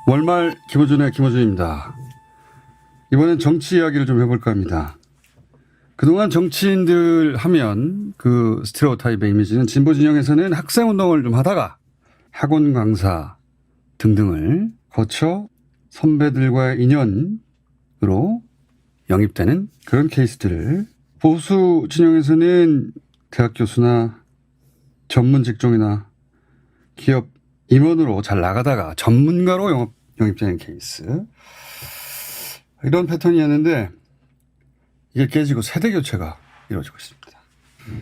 월말 김어준의 김어준입니다. 이번엔 정치 이야기를 좀 해볼까 합니다. 그동안 정치인들 하면 그 스테레오타입의 이미지는 진보 진영에서는 학생운동을 좀 하다가 학원 강사 등등을 거쳐 선배들과의 인연으로 영입되는 그런 케이스들을, 보수 진영에서는 대학 교수나 전문 직종이나 기업 임원으로 잘 나가다가 전문가로 영입되는 케이스, 이런 패턴이었는데 이게 깨지고 세대 교체가 이루어지고 있습니다.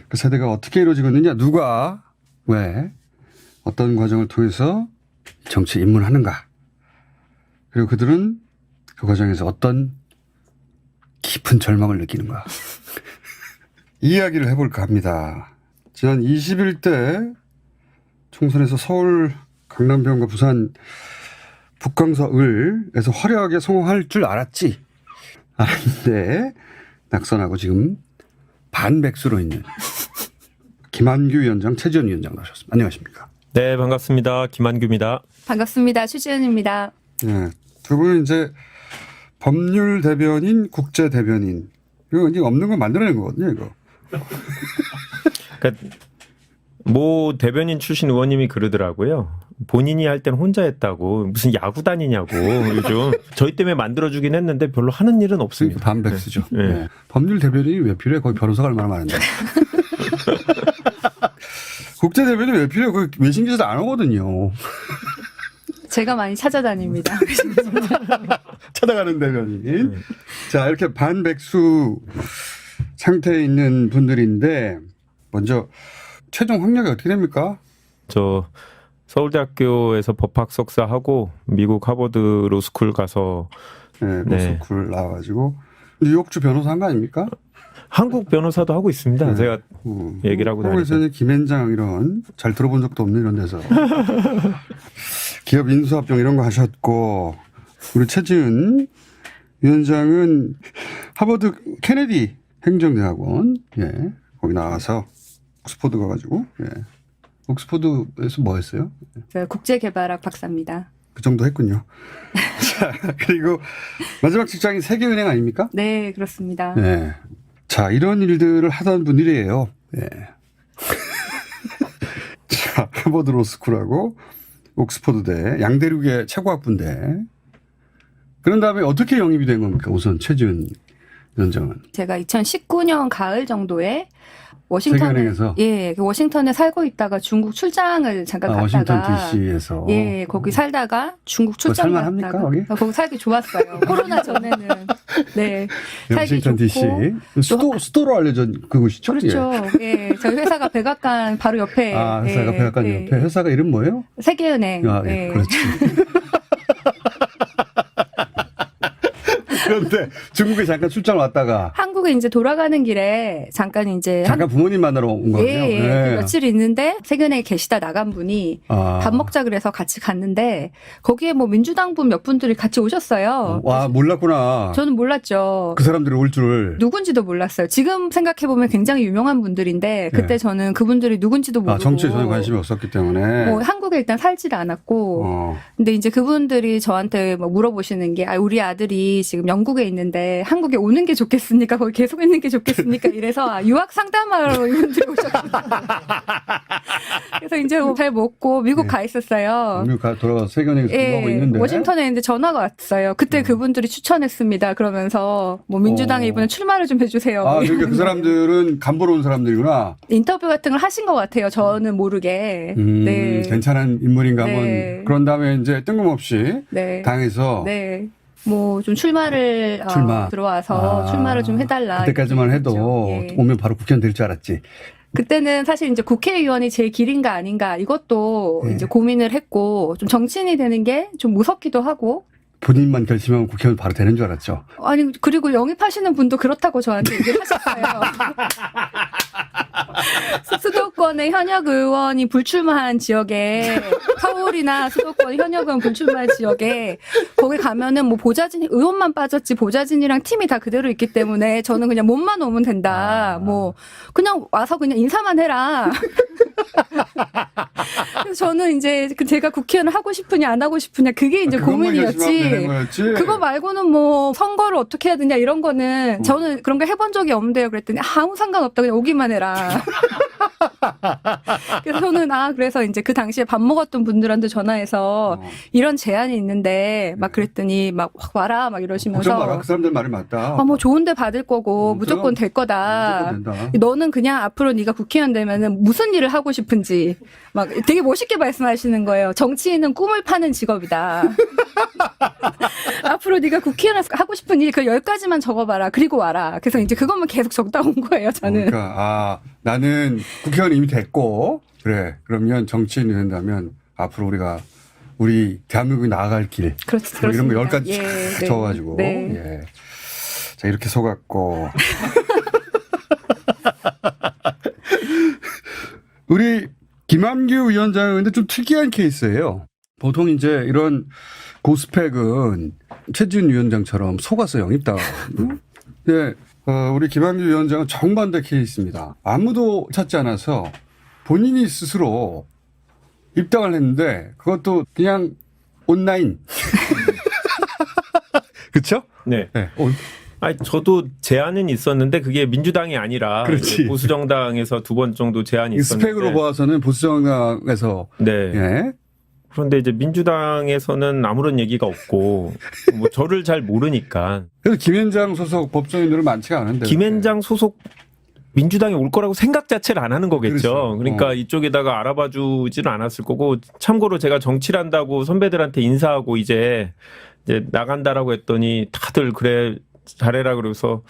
그 세대가 어떻게 이루어지고 있느냐, 누가 왜 어떤 과정을 통해서 정치에 입문하는가, 그리고 그들은 그 과정에서 어떤 깊은 절망을 느끼는가 이 이야기를 해볼까 합니다. 지난 21대 총선에서 서울 강남병과 부산 북강서을에서 화려하게 성공할 줄 알았는데 낙선하고 지금 반백수로 있는 김한규 위원장, 최지원 위원장 나오셨습니다. 안녕하십니까? 네, 반갑습니다. 김한규입니다. 반갑습니다. 최지은입니다. 네, 두 분은 이제 법률 대변인, 국제 대변인, 이거 이제 없는 거 만들어낸 거거든요, 이거. 그러니까 모 대변인 출신 의원님이 그러더라고요. 본인이 할 때는 혼자 했다고, 무슨 야구단이냐고. 요즘 저희 때문에 만들어주긴 했는데 별로 하는 일은 없습니다. 반백수죠. 네. 네. 법률 대변인이 왜 필요해? 거기 변호사가 얼마나 많은데. 국제 대변인이 왜 필요해? 거기 외신 기사도 안 오거든요. 제가 많이 찾아다닙니다. 찾아가는 대변인. 자, 이렇게 반백수 상태에 있는 분들인데, 먼저 최종 학력이 어떻게 됩니까? 저 서울대학교에서 법학 석사하고 미국 하버드 로스쿨 가서 네, 로스쿨 나와가지고 뉴욕주 변호사 한 거 아닙니까? 한국 변호사도 하고 있습니다. 네. 제가 얘기를 하고 다니죠. 한국에서는 김앤장 이런 잘 들어본 적도 없는 이런 데서 기업 인수합병 이런 거 하셨고, 우리 최지은 위원장은 하버드 케네디 행정대학원, 예, 거기 나와서 옥스퍼드 가가지고, 예, 옥스퍼드에서 뭐 했어요? 국제개발학 박사입니다. 그 정도 했군요. 자, 그리고 마지막 직장이 세계은행 아닙니까? 네, 그렇습니다. 네. 자, 이런 일들을 하던 분들이에요. 예. 자, 하버드 로스쿨하고 옥스퍼드대, 양대륙의 최고학부인데, 그런 다음에 어떻게 영입이 된 겁니까? 우선 최지은 위원장은. 제가 2019년 가을 정도에 워싱턴에, 세계은행에서? 예, 워싱턴에 살고 있다가 중국 출장을 잠깐 갔다가, 워싱턴 DC에서. 예, 거기 살다가 중국 출장 살만합니까, 갔다가 거기? 거기 살기 좋았어요. 코로나 전에는. 네. 살기 워싱턴 좋고. DC. 수도로 알려진 그곳이죠? 그렇죠. 예. 저희 회사가 백악관 바로 옆에. 아, 회사가 예, 백악관 예. 옆에. 회사가 이름 뭐예요? 세계은행. 아, 예, 예. 그렇지. 그런데 중국에 잠깐 출장 왔다가 한국에 이제 돌아가는 길에 잠깐 부모님 만나러 온 거예요. 예, 예. 며칠 있는데 세계은행에 계시다 나간 분이 밥 먹자 그래서 같이 갔는데 거기에 뭐 민주당 분 몇 분들이 같이 오셨어요. 와, 몰랐구나. 저는 몰랐죠. 그 사람들이 올 줄을. 누군지도 몰랐어요. 지금 생각해보면 굉장히 유명한 분들인데 그때 예. 저는 그분들이 누군지도 모르고. 정치에 전혀 관심이 없었기 때문에. 뭐 한국에 일단 살지를 않았고. 근데 이제 그분들이 저한테 뭐 물어보시는 게, 우리 아들이 지금 영국에 있는데 한국에 오는 게 좋겠습니까? 거기 계속 있는 게 좋겠습니까? 이래서 유학 상담하러 이분들이 오셨거든요. 그래서 이제 뭐 잘 먹고 미국 가 있었어요. 미국 돌아가서 세계은행에서 근무하고 있는데. 워싱턴에 있는데 전화가 왔어요. 그때 그분들이 추천했습니다. 그러면서 뭐 민주당에 이번에 출마를 좀 해주세요. 뭐 그러니까 그 사람들은 간보러 온 사람들이구나. 인터뷰 같은 걸 하신 것 같아요. 저는 모르게. 네. 괜찮은 인물인가 한번. 네. 그런 다음에 이제 뜬금없이 네. 당에서. 네. 뭐 좀 출마를 들어와서 출마를 좀 해달라. 그때까지만 해도 예. 오면 바로 국회의원 될 줄 알았지. 그때는 사실 이제 국회의원이 제 길인가 아닌가 이것도 예. 이제 고민을 했고 좀 정치인이 되는 게 좀 무섭기도 하고. 본인만 결심하면 국회의원 바로 되는 줄 알았죠. 아니 그리고 영입하시는 분도 그렇다고 저한테 얘기를 하셨어요. 수도권의 현역 의원이 불출마한 지역에 서울이나 수도권 현역 의원 불출마한 지역에 거기 가면은 뭐 보좌진 의원만 빠졌지 보좌진이랑 팀이 다 그대로 있기 때문에 저는 그냥 몸만 오면 된다. 뭐 그냥 와서 그냥 인사만 해라. 그래서 저는 이제 제가 국회의원을 하고 싶으냐 안 하고 싶으냐 그게 이제 고민이었지. 그거 말고는 뭐 선거를 어떻게 해야 되냐 이런 거는 저는 그런 거 해본 적이 없는데요. 그랬더니 아무 상관없다 그냥 오기만 해라. 그래서 저는 그래서 이제 그 당시에 밥 먹었던 분들한테 전화해서 이런 제안이 있는데 막 그랬더니 막 확 와라 막 이러시면서 걱정 마라. 그 사람들 말이 맞다. 뭐 좋은데 받을 거고 무조건 될 거다. 무조건 된다. 너는 그냥 앞으로 네가 국회의원 되면은 무슨 일을 하고 싶은지 막 되게 멋있게 말씀하시는 거예요. 정치인은 꿈을 파는 직업이다. 앞으로 네가 국회의원 하고 싶은 일 그 10가지만 적어봐라. 그리고 와라. 그래서 이제 그것만 계속 적다 온 거예요. 저는. 그러니까 나는 국회의원 이미 됐고 그래. 그러면 정치인이 된다면 앞으로 우리 대한민국이 나아갈 길. 그렇죠. 이런 거 그렇습니다. 10가지 네. 적어가지고. 네. 예. 자 이렇게 속았고. 우리 김한규 위원장은 근데 좀 특이한 케이스예요. 보통 이제 이런 고스펙은 최지은 위원장처럼 속아서 영입당하거든요. 근데 우리 김한규 위원장은 정반대 케이스입니다. 아무도 찾지 않아서 본인이 스스로 입당을 했는데 그것도 그냥 온라인. 그렇죠? 네. 네. 아니, 저도 제안은 있었는데 그게 민주당이 아니라 그렇지. 보수정당에서 2번 정도 제안이 있었는데 스펙으로 봐서는 보수정당에서 네. 예. 그런데 이제 민주당에서는 아무런 얘기가 없고 뭐 저를 잘 모르니까 그래서 김현장 소속 법조인들은 많지가 않은데. 김현장 소속 민주당이 올 거라고 생각 자체를 안 하는 거겠죠. 그렇죠. 그러니까 이쪽에다가 알아봐 주지는 않았을 거고 참고로 제가 정치를 한다고 선배들한테 인사하고 이제 나간다라고 했더니 다들 그래 잘해라 그래서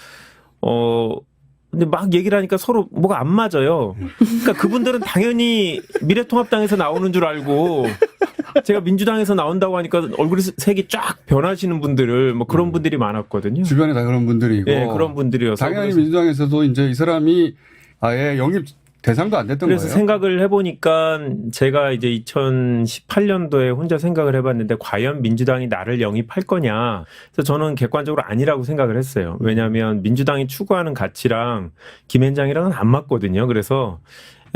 근데 막 얘기를 하니까 서로 뭐가 안 맞아요. 그러니까 그분들은 당연히 미래통합당에서 나오는 줄 알고 제가 민주당에서 나온다고 하니까 얼굴 색이 쫙 변하시는 분들을 뭐 그런 분들이 많았거든요. 주변에 다 그런 분들이고. 네, 그런 분들이어서 당연히 민주당에서도 이제 이 사람이 아예 영입 대상도 안 됐던 그래서 거예요. 생각을 해보니까 제가 이제 2018년도에 혼자 생각을 해봤는데 과연 민주당이 나를 영입할 거냐. 그래서 저는 객관적으로 아니라고 생각을 했어요. 왜냐하면 민주당이 추구하는 가치랑 김현장이랑은 안 맞거든요. 그래서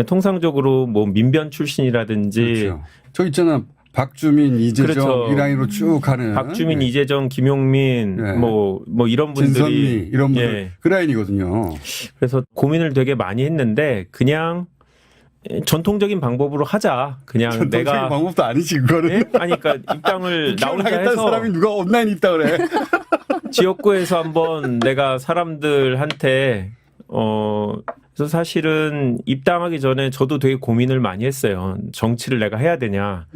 통상적으로 뭐 민변 출신이라든지 그렇죠. 저 있잖아. 박주민, 이재정 그렇죠. 이 라인으로 쭉 가는. 박주민, 네. 이재정, 김용민 네. 뭐 이런 분들이 진선미 이런 분들 예. 그 라인이거든요. 그래서 고민을 되게 많이 했는데 그냥 전통적인 방법으로 하자. 그냥 전통적인 내가 방법도 아니지 그거는. 예? 아니 그러니까 입당을 나 혼자 하겠다는 해서 사람이 누가 온라인 입당을 해. 지역구에서 한번 내가 사람들한테 그래서 사실은 입당하기 전에 저도 되게 고민을 많이 했어요. 정치를 내가 해야 되냐.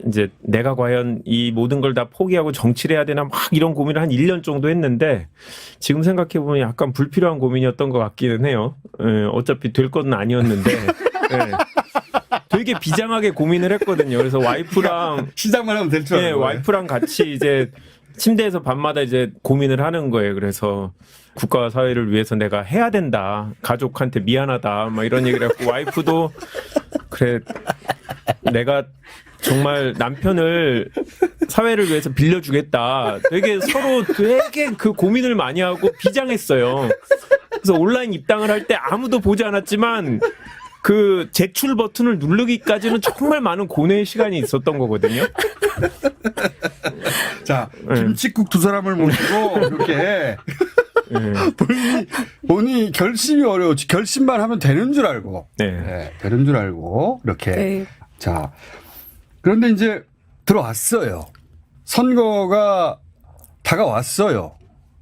이제 내가 과연 이 모든 걸 다 포기하고 정치를 해야 되나 막 이런 고민을 한 1년 정도 했는데 지금 생각해보면 약간 불필요한 고민이었던 것 같기는 해요. 예, 어차피 될 건 아니었는데 예, 되게 비장하게 고민을 했거든요. 그래서 와이프랑 시작만 하면 될 줄 알고. 예, 와이프랑 같이 이제 침대에서 밤마다 이제 고민을 하는 거예요. 그래서 국가와 사회를 위해서 내가 해야 된다. 가족한테 미안하다. 막 이런 얘기를 했고 와이프도 그래 내가 정말 남편을 사회를 위해서 빌려주겠다. 되게 서로 되게 그 고민을 많이 하고 비장했어요. 그래서 온라인 입당을 할 때 아무도 보지 않았지만 그 제출 버튼을 누르기까지는 정말 많은 고뇌의 시간이 있었던 거거든요. 자, 김칫국 두 사람을 모시고 이렇게 본인이 결심이 어려웠지. 결심만 하면 되는 줄 알고. 네, 되는 줄 알고 이렇게. 네. 자, 그런데 이제 들어왔어요. 선거가 다가왔어요.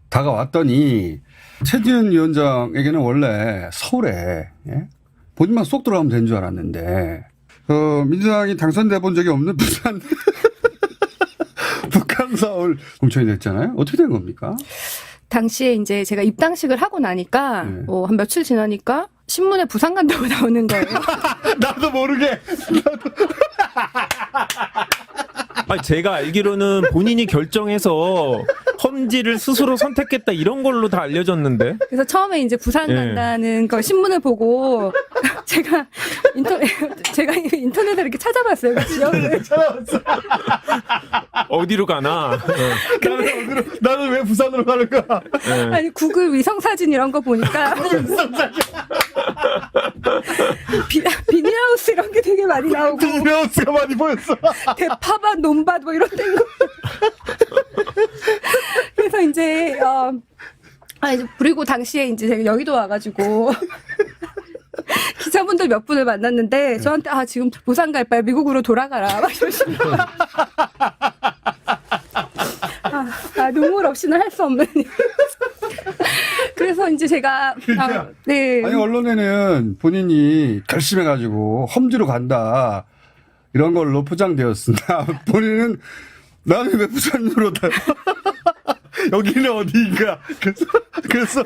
다가왔더니 최지은 위원장에게는 원래 서울에 본인만 쏙 들어가면 되는 줄 알았는데 민주당이 당선돼 본 적이 없는 부산 북한 서울 공천이 됐잖아요. 어떻게 된 겁니까? 당시에 이제 제가 입당식을 하고 나니까 한 며칠 지나니까 신문에 부산 간다고 나오는 거예요. 나도 모르게. 아니, 제가 알기로는 본인이 결정해서 험지를 스스로 선택했다 이런 걸로 다 알려졌는데. 그래서 처음에 이제 부산 예. 간다는 걸 신문을 보고 제가 인터넷에 이렇게 찾아봤어요. 그 지역을. 어디로 가나. 나는 왜 부산으로 가는 거야? 예. 아니 구글 위성 사진 이런 거 보니까 비닐하우스 이런 게 되게 많이 나오고 비닐하우스가 많이 보였어. 대파밭, 논밭 뭐 이런 데. 그래서 이제 이제 그리고 당시에 이제 제가 여의도 와가지고 기자분들 몇 분을 만났는데 저한테 지금 부산 갈 바에 미국으로 돌아가라 막 이러시는 거예요. 눈물 없이는 할 수 없는. 그래서 이제 제가 네. 아니 언론에는 본인이 결심해가지고 험지로 간다 이런 걸로 포장되었습니다. 본인은 나는 왜 부산으로 다 여기는 어디인가 그래서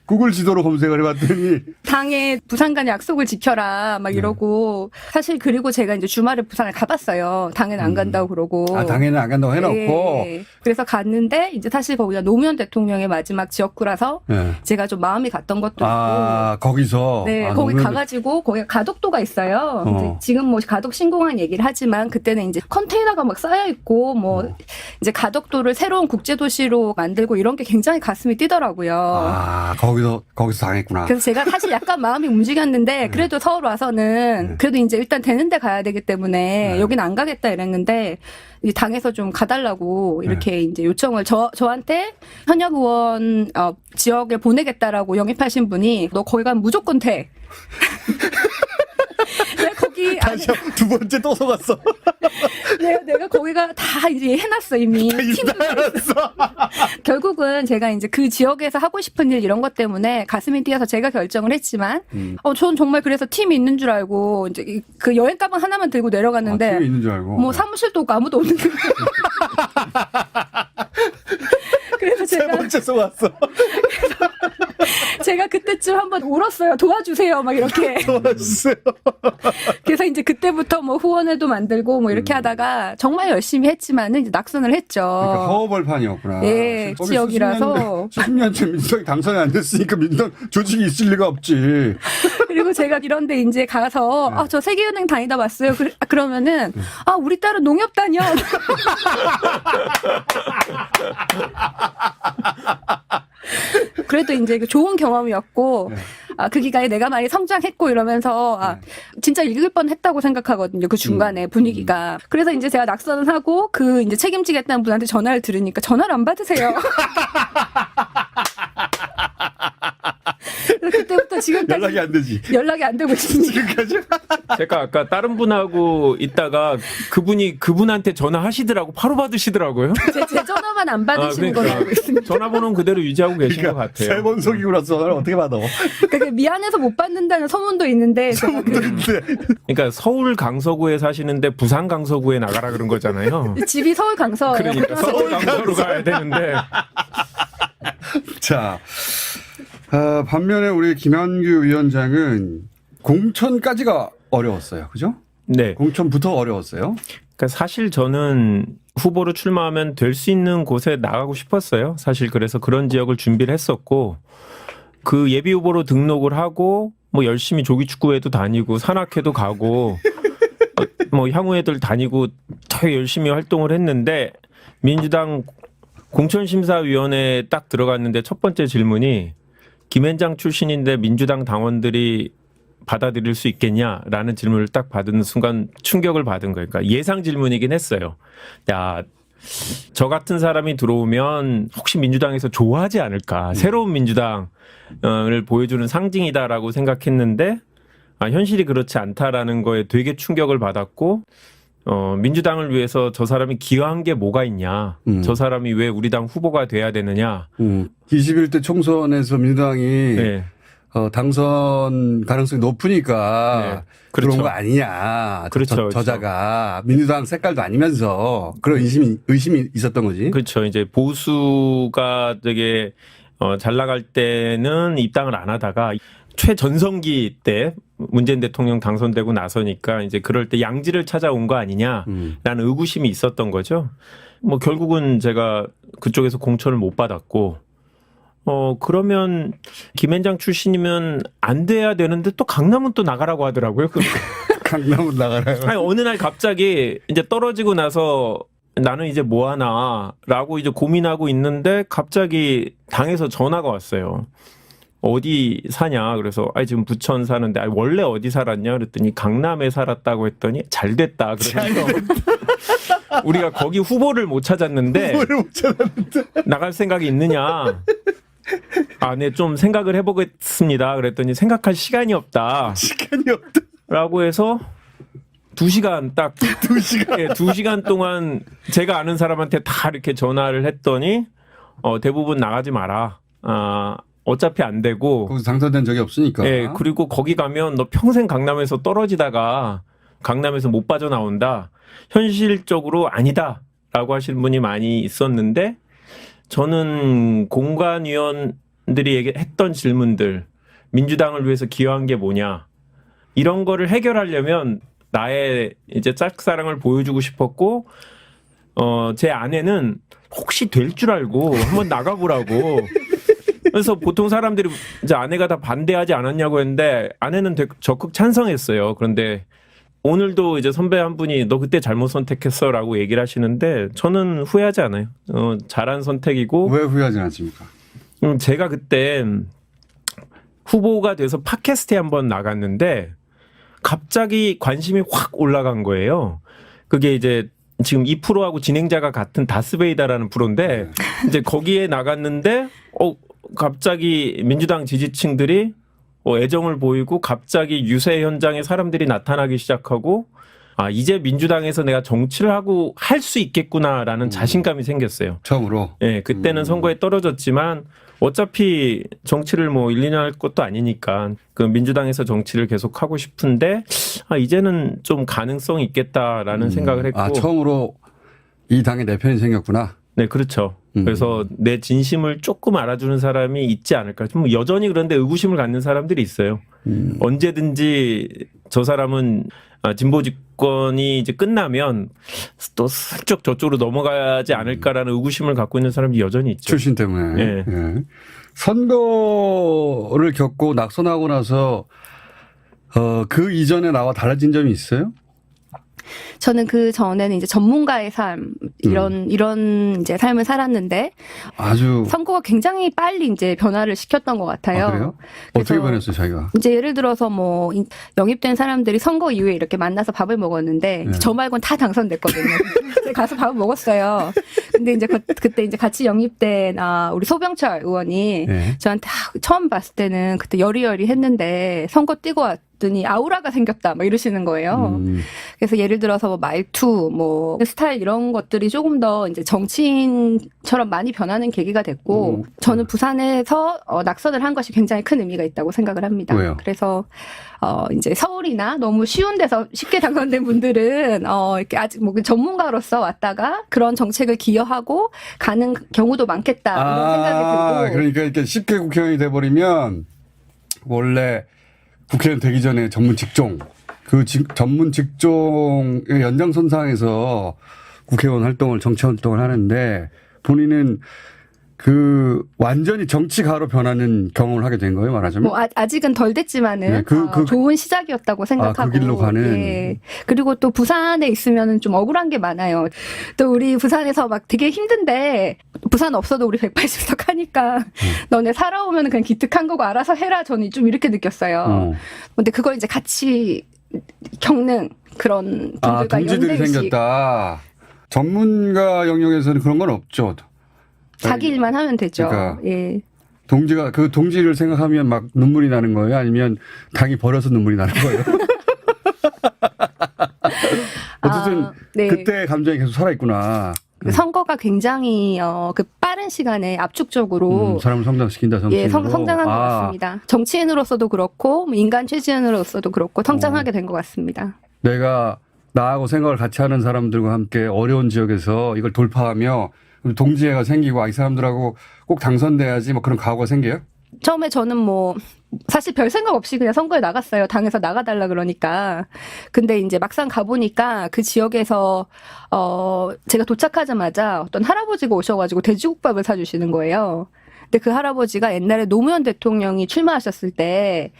구글 지도로 검색을 해봤더니 당에 부산 간 약속을 지켜라 막 이러고 사실 그리고 제가 이제 주말에 부산을 가봤어요. 당에는 안 간다고 그러고. 당연히 안 간다고 해놓고. 네. 그래서 갔는데 이제 사실 거기가 노무현 대통령의 마지막 지역구라서 네. 제가 좀 마음이 갔던 것도 있고. 거기서. 네, 거기 가가지고 거기 가덕도가 있어요. 이제 지금 뭐 가덕 신공항 얘기를 하지만 그때는 이제 컨테이너가 막 쌓여 있고 뭐 이제 가덕도를 새로운 국제도시로 만들고 이런 게 굉장히 가슴이 뛰더라고요. 거기서 당했구나. 그래서 제가 사실 약간 마음이 움직였는데 그래도 서울 와서는 그래도 이제 일단 되는 데 가야 되기 때문에 여기는 안 가겠다 이랬는데 이제 당에서 좀 가달라고 이렇게 이제 요청을 저한테 현역 의원 지역에 보내겠다라고 영입하신 분이 너 거기 가면 무조건 돼. 내가 거기 다시 두 번째 또 속았어. 내가 거기가 다 이제 해놨어 이미. 해놨어. 결국은 제가 이제 그 지역에서 하고 싶은 일 이런 것 때문에 가슴이 뛰어서 제가 결정을 했지만, 전 정말 그래서 팀이 있는 줄 알고 이제 그 여행 가방 하나만 들고 내려갔는데, 팀이 있는 줄 알고. 뭐 사무실도 없고 아무도 없는 거예요. 그래서 세 번째 속았어. 제가 그때쯤 한번 울었어요. 도와주세요. 막 이렇게. 도와주세요. 그래서 이제 그때부터 뭐 후원회도 만들고 뭐 이렇게 하다가 정말 열심히 했지만은 이제 낙선을 했죠. 그러니까 허허벌판이었구나. 예, 거기 지역이라서. 10년째 민주당이 당선이 안 됐으니까 민주당 조직이 있을 리가 없지. 그리고 제가 이런데 이제 가서 저 세계은행 다니다 왔어요. 그러면은 우리 딸은 농협 다녀. 그래도 이제 좋은 경험이었고 그 기간에 내가 많이 성장했고 이러면서 진짜 읽을 뻔했다고 생각하거든요. 그 중간에 분위기가. 그래서 이제 제가 낙선을 하고 그 이제 책임지겠다는 분한테 전화를 들으니까 전화를 안 받으세요. 그래서 그때부터 지금까지 연락이 안 되지. 연락이 안 되고 있습니다. 지금까지. 제가 아까 다른 분하고 있다가 그분이 그분한테 전화하시더라고. 바로 받으시더라고요. 제 전화만 안 받으시는 걸로 알고 있습니다. 전화번호는 그대로 유지하고 계신 것 같아요. 세 번 속이고 나서 전화를 어떻게 받아? 그러니까 미안해서 못 받는다는 소문도 있는데 제가 그러니까 서울 강서구에 사시는데 부산 강서구에 나가라 그런 거잖아요. 집이 서울 강서예요. 그러니까 서울 강서로 가야 되는데. 자, 반면에 우리 김한규 위원장은 공천까지가 어려웠어요. 그죠? 네. 공천부터 어려웠어요. 그러니까 사실 저는 후보로 출마하면 될 수 있는 곳에 나가고 싶었어요. 사실 그래서 그런 지역을 준비를 했었고 그 예비 후보로 등록을 하고 뭐 열심히 조기축구회도 다니고 산악회도 가고 뭐 향후회들 다니고 되게 열심히 활동을 했는데 민주당 공천심사위원회에 딱 들어갔는데 첫 번째 질문이 김앤장 출신인데 민주당 당원들이 받아들일 수 있겠냐라는 질문을 딱 받은 순간 충격을 받은 거예요. 그러니까 예상 질문이긴 했어요. 야, 저 같은 사람이 들어오면 혹시 민주당에서 좋아하지 않을까? 새로운 민주당을 보여주는 상징이다라고 생각했는데 현실이 그렇지 않다라는 거에 되게 충격을 받았고 민주당을 위해서 저 사람이 기여한 게 뭐가 있냐? 저 사람이 왜 우리 당 후보가 돼야 되느냐? 21대 총선에서 민주당이 네. 당선 가능성이 높으니까 네. 그렇죠. 그런 거 아니냐. 그렇죠. 저자가 민주당 색깔도 아니면서 그런 의심이 있었던 거지. 그렇죠. 이제 보수가 되게 잘 나갈 때는 입당을 안 하다가 최전성기 때 문재인 대통령 당선되고 나서니까 이제 그럴 때 양지를 찾아온 거 아니냐라는 의구심이 있었던 거죠. 뭐 결국은 제가 그쪽에서 공천을 못 받았고 그러면 김앤장 출신이면 안 돼야 되는데 또 강남은 또 나가라고 하더라고요. 강남은 나가라요. 아니, 어느 날 갑자기 이제 떨어지고 나서 나는 이제 뭐 하나라고 이제 고민하고 있는데 갑자기 당에서 전화가 왔어요. 어디 사냐? 그래서 지금 부천 사는데 원래 어디 살았냐? 그랬더니 강남에 살았다고 했더니 잘 됐다. 그래서 우리가 거기 후보를 못 찾았는데 나갈 생각이 있느냐? 네, 좀 생각을 해보겠습니다. 그랬더니 생각할 시간이 없다. 시간이 없다. 라고 해서 2시간 딱 2시간. 예, 2시간 동안 제가 아는 사람한테 다 이렇게 전화를 했더니 대부분 나가지 마라. 어차피 안 되고. 거기서 당선된 적이 없으니까. 예, 그리고 거기 가면 너 평생 강남에서 떨어지다가 강남에서 못 빠져나온다. 현실적으로 아니다라고 하시는 분이 많이 있었는데 저는 공관위원들이 했던 질문들, 민주당을 위해서 기여한 게 뭐냐, 이런 거를 해결하려면 나의 이제 짝사랑을 보여주고 싶었고, 제 아내는 혹시 될 줄 알고 한번 나가보라고. 그래서 보통 사람들이 이제 아내가 다 반대하지 않았냐고 했는데 아내는 되게 적극 찬성했어요. 그런데 오늘도 이제 선배 한 분이 너 그때 잘못 선택했어라고 얘기를 하시는데 저는 후회하지 않아요. 잘한 선택이고. 왜 후회하지 않습니까? 제가 그때 후보가 돼서 팟캐스트에 한번 나갔는데 갑자기 관심이 확 올라간 거예요. 그게 이제 지금 2%하고 진행자가 같은 다스베이다라는 프로인데 이제 거기에 나갔는데 갑자기 민주당 지지층들이 애정을 보이고 갑자기 유세 현장에 사람들이 나타나기 시작하고 이제 민주당에서 내가 정치를 하고 할 수 있겠구나라는 자신감이 생겼어요. 처음으로. 예, 그때는 선거에 떨어졌지만 어차피 정치를 1, 2년 할 것도 아니니까 그 민주당에서 정치를 계속 하고 싶은데 이제는 좀 가능성이 있겠다라는 생각을 했고. 처음으로 이 당에 내 편이 생겼구나. 네, 그렇죠. 그래서 내 진심을 조금 알아주는 사람이 있지 않을까. 여전히 그런데 의구심을 갖는 사람들이 있어요. 언제든지 저 사람은 진보 집권이 이제 끝나면 또 슬쩍 저쪽으로 넘어가지 않을까라는 의구심을 갖고 있는 사람이 여전히 있죠. 출신 때문에. 예. 예. 선거를 겪고 낙선하고 나서 그 이전에 나와 달라진 점이 있어요? 저는 그 전에는 이제 전문가의 삶, 이런 이제 삶을 살았는데. 아주. 선거가 굉장히 빨리 이제 변화를 시켰던 것 같아요. 그래요? 어떻게 변했어요, 자기가? 이제 예를 들어서 영입된 사람들이 선거 이후에 이렇게 만나서 밥을 먹었는데, 저 말고는 다 당선됐거든요. 제가 가서 밥을 먹었어요. 근데 이제 그때 이제 같이 영입된, 우리 소병철 의원이 저한테 처음 봤을 때는 그때 여리여리 했는데 선거 뛰고 왔더니 아우라가 생겼다, 이러시는 거예요. 그래서 예를 들어서 말투, 스타일 이런 것들이 조금 더 이제 정치인처럼 많이 변하는 계기가 됐고, 저는 부산에서 낙선을 한 것이 굉장히 큰 의미가 있다고 생각을 합니다. 왜요? 그래서 이제 서울이나 너무 쉬운 데서 쉽게 당선된 분들은 이렇게 아직 전문가로서 왔다가 그런 정책을 기여하고 가는 경우도 많겠다, 이런 생각이 들고. 그러니까 이렇게 쉽게 국회의원이 돼버리면 원래 국회의원 되기 전에 전문 직종, 전문 직종의 연장선상에서 국회의원 활동을, 정치 활동을 하는데 본인은 완전히 정치가로 변하는 경험을 하게 된 거예요, 말하자면? 아직은 덜 됐지만은, 좋은 시작이었다고 생각하고. 그 길로 가는. 예. 그리고 또 부산에 있으면은 좀 억울한 게 많아요. 또 우리 부산에서 되게 힘든데, 부산 없어도 우리 180석 하니까, 너네 살아오면 그냥 기특한 거고 알아서 해라. 저는 좀 이렇게 느꼈어요. 근데 그걸 이제 같이 겪는 그런 분들과 동지들이 연대의식. 생겼다. 전문가 영역에서는 그런 건 없죠. 자기 일만 하면 되죠. 그러니까 예. 동지를 생각하면 막 눈물이 나는 거예요? 아니면 당이 버려서 눈물이 나는 거예요? 어쨌든 네. 그때 감정이 계속 살아있구나. 선거가 굉장히 그 빠른 시간에 압축적으로 사람을 성장시킨다. 정치인으로. 예, 성장한 것 같습니다. 정치인으로서도 그렇고 인간 취재인으로서도 그렇고 성장하게 된 것 같습니다. 내가 나하고 생각을 같이 하는 사람들과 함께 어려운 지역에서 이걸 돌파하며 동지애가 생기고 이 사람들하고 꼭 당선돼야지 그런 각오가 생겨요? 처음에 저는 뭐 사실 별 생각 없이 그냥 선거에 나갔어요. 당에서 나가달라 그러니까. 근데 이제 막상 가보니까 그 지역에서 제가 도착하자마자 어떤 할아버지가 오셔가지고 돼지국밥을 사주시는 거예요. 근데 그 할아버지가 옛날에 노무현 대통령이 출마하셨을 때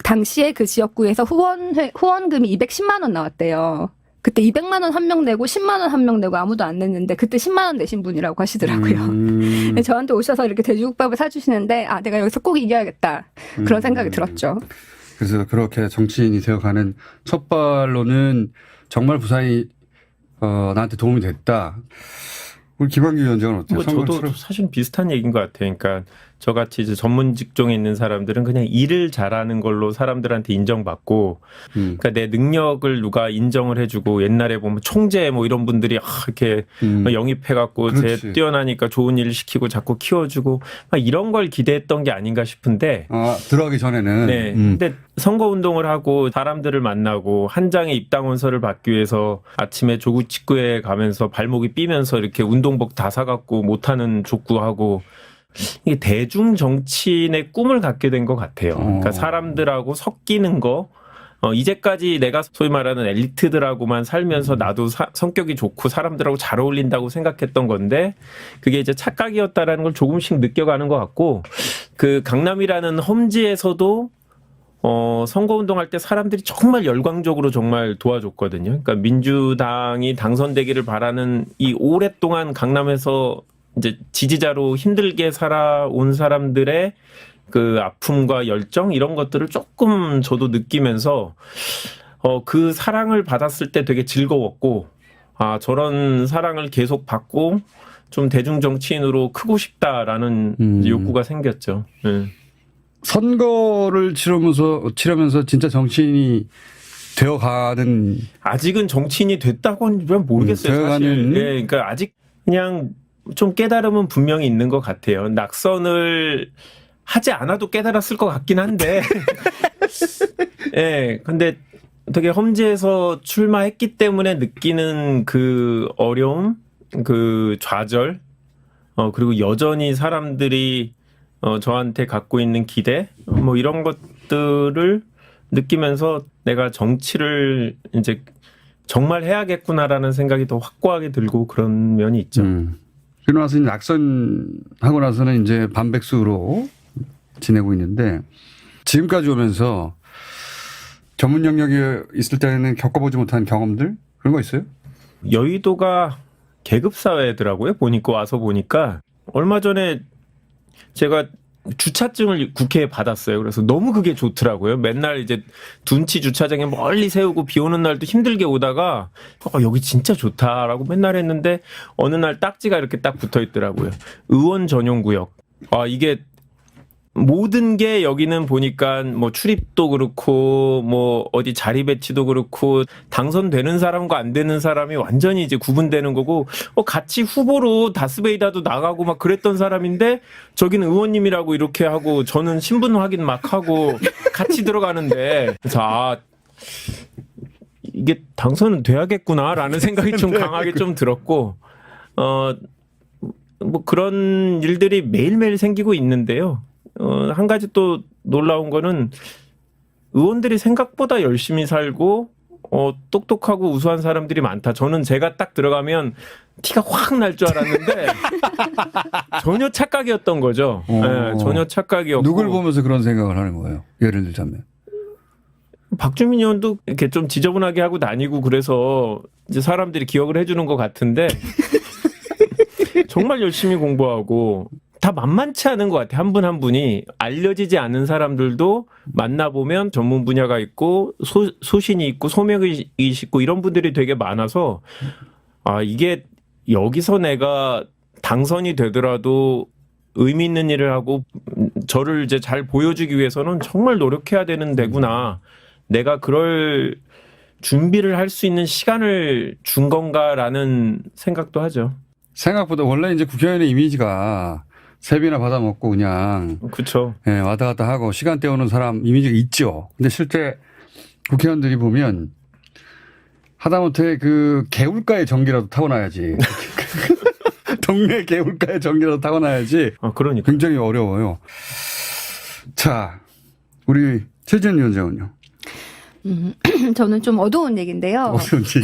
당시에 그 지역구에서 후원금이 210만 원 나왔대요. 그때 200만 원 한 명 내고 10만 원 한 명 내고 아무도 안 냈는데 그때 10만 원 내신 분이라고 하시더라고요. 저한테 오셔서 이렇게 돼지국밥을 사주시는데 아 내가 여기서 꼭 이겨야겠다 그런 생각이 들었죠. 그래서 그렇게 정치인이 되어가는 첫 발로는 정말 부산이 나한테 도움이 됐다. 우리 김한규 위원장은 어때요? 뭐 저도 사실 비슷한 얘기인 것 같아요. 그러니까 저같이 이제 전문 직종에 있는 사람들은 그냥 일을 잘하는 걸로 사람들한테 인정받고, 그러니까 내 능력을 누가 인정을 해주고 옛날에 보면 총재 뭐 이런 분들이 이렇게 영입해갖고 제 뛰어나니까 좋은 일 시키고 자꾸 키워주고 막 이런 걸 기대했던 게 아닌가 싶은데. 들어가기 전에는. 네. 근데 선거운동을 하고 사람들을 만나고 한 장의 입당원서를 받기 위해서 아침에 조국 직구에 가면서 발목이 삐면서 이렇게 운동복 다 사갖고 못하는 족구하고 이게 대중 정치인의 꿈을 갖게 된 것 같아요. 그러니까 사람들하고 섞이는 거. 이제까지 내가 소위 말하는 엘리트들하고만 살면서 나도 성격이 좋고 사람들하고 잘 어울린다고 생각했던 건데 그게 이제 착각이었다라는 걸 조금씩 느껴가는 것 같고 그 강남이라는 험지에서도 선거운동할 때 사람들이 정말 열광적으로 정말 도와줬거든요. 그러니까 민주당이 당선되기를 바라는 이 오랫동안 강남에서 이제 지지자로 힘들게 살아온 사람들의 그 아픔과 열정 이런 것들을 조금 저도 느끼면서 그 사랑을 받았을 때 되게 즐거웠고 저런 사랑을 계속 받고 좀 대중 정치인으로 크고 싶다라는 욕구가 생겼죠. 네. 선거를 치르면서 진짜 정치인이 되어가는 아직은 정치인이 됐다고는 모르겠어요. 사실. 네, 그러니까 아직 그냥 좀 깨달음은 분명히 있는 것 같아요. 낙선을 하지 않아도 깨달았을 것 같긴 한데. 예, 근데 되게 험지에서 출마했기 때문에 느끼는 그 어려움, 그 좌절, 그리고 여전히 사람들이 저한테 갖고 있는 기대, 뭐 이런 것들을 느끼면서 내가 정치를 이제 정말 해야겠구나라는 생각이 더 확고하게 들고 그런 면이 있죠. 그러고 나서 낙선하고 나서는 이제 반백수로 지내고 있는데 지금까지 오면서 전문 영역이 있을 때는 겪어보지 못한 경험들 그런 거 있어요? 여의도가 계급사회더라고요. 와서 보니까 얼마 전에 제가 주차증을 국회에 받았어요. 그래서 너무 그게 좋더라고요. 맨날 이제 둔치 주차장에 멀리 세우고 비 오는 날도 힘들게 오다가 여기 진짜 좋다라고 맨날 했는데 어느 날 딱지가 이렇게 딱 붙어 있더라고요. 의원 전용 구역. 이게 모든 게 여기는 보니까 뭐 출입도 그렇고 뭐 어디 자리 배치도 그렇고 당선되는 사람과 안 되는 사람이 완전히 이제 구분되는 거고 같이 후보로 다스베이다도 나가고 막 그랬던 사람인데 저기는 의원님이라고 이렇게 하고 저는 신분 확인 막 하고 같이 들어가는데 그래서 이게 당선은 돼야겠구나라는 생각이 좀 강하게 좀 들었고 뭐 그런 일들이 매일매일 생기고 있는데요. 한 가지 또 놀라운 거는 의원들이 생각보다 열심히 살고 똑똑하고 우수한 사람들이 많다. 저는 제가 딱 들어가면 티가 확 날 줄 알았는데 전혀 착각이었던 거죠. 네, 전혀 착각이었고. 누굴 보면서 그런 생각을 하는 거예요? 예를 들자면. 박주민 의원도 이렇게 좀 지저분하게 하고 다니고 그래서 이제 사람들이 기억을 해주는 것 같은데 정말 열심히 공부하고 다 만만치 않은 것 같아요. 한 분 한 분이 알려지지 않은 사람들도 만나보면 전문 분야가 있고 소신이 있고 소명이 있고 이런 분들이 되게 많아서 이게 여기서 내가 당선이 되더라도 의미 있는 일을 하고 저를 이제 잘 보여주기 위해서는 정말 노력해야 되는 데구나. 내가 그럴 준비를 할 수 있는 시간을 준 건가라는 생각도 하죠. 생각보다 원래 이제 국회의원의 이미지가 세비나 받아먹고 그냥 그렇죠. 예, 왔다 갔다 하고 시간 때우는 사람 이미지가 있죠. 근데 실제 국회의원들이 보면 하다못해 그 개울가의 전기라도 타고나야지. 동네 개울가의 전기라도 타고나야지. 그러니까 굉장히 어려워요. 자, 우리 최지은 위원장은요? 저는 좀 어두운 얘기인데요. 어떤 얘기?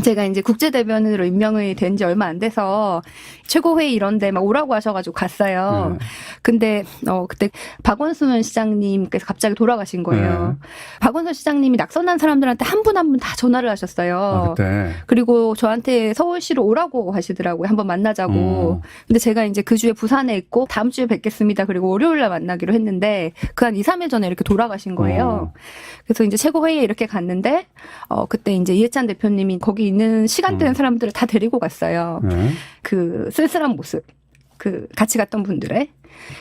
제가 이제 국제대변인으로 임명이 된 지 얼마 안 돼서 최고회의 이런 데 막 오라고 하셔가지고 갔어요. 근데, 그때 박원순 시장님께서 갑자기 돌아가신 거예요. 박원순 시장님이 낙선한 사람들한테 한 분 한 분 다 전화를 하셨어요. 아, 그때. 그리고 저한테 서울시로 오라고 하시더라고요. 한번 만나자고. 근데 제가 이제 그 주에 부산에 있고 다음 주에 뵙겠습니다. 그리고 월요일 날 만나기로 했는데 그 한 2, 3일 전에 이렇게 돌아가신 거예요. 그래서 이제 최고회의에 이렇게 갔는데 그때 이제 이해찬 대표님이 거기 있는 시간대는 사람들을 다 데리고 갔어요. 그 쓸쓸한 모습. 그 같이 갔던 분들의.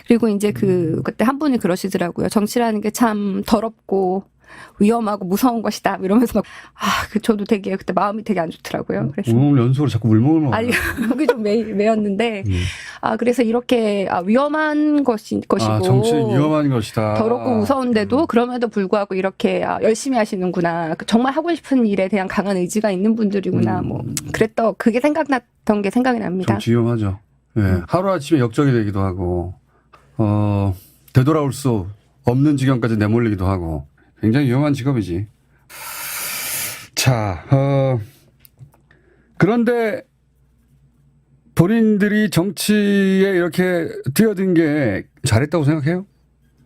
그리고 이제 그때 한 분이 그러시더라고요. 정치라는 게 참 더럽고 위험하고 무서운 것이다. 이러면서 막, 저도 되게 그때 마음이 되게 안 좋더라고요. 그래서. 오늘 연속으로 자꾸 물먹을 먹어. 아니, 여기 좀 매였는데. 그래서 이렇게, 위험한 것이고. 정치 위험한 것이다. 더럽고 무서운데도 그럼에도 불구하고 이렇게 열심히 하시는구나. 정말 하고 싶은 일에 대한 강한 의지가 있는 분들이구나. 뭐, 그랬던, 그게 생각났던 게 생각이 납니다. 정치 위험하죠. 예. 하루아침에 역적이 되기도 하고, 되돌아올 수 없는 지경까지 내몰리기도 하고, 굉장히 위험한 직업이지. 자, 그런데 본인들이 정치에 이렇게 뛰어든 게 잘했다고 생각해요?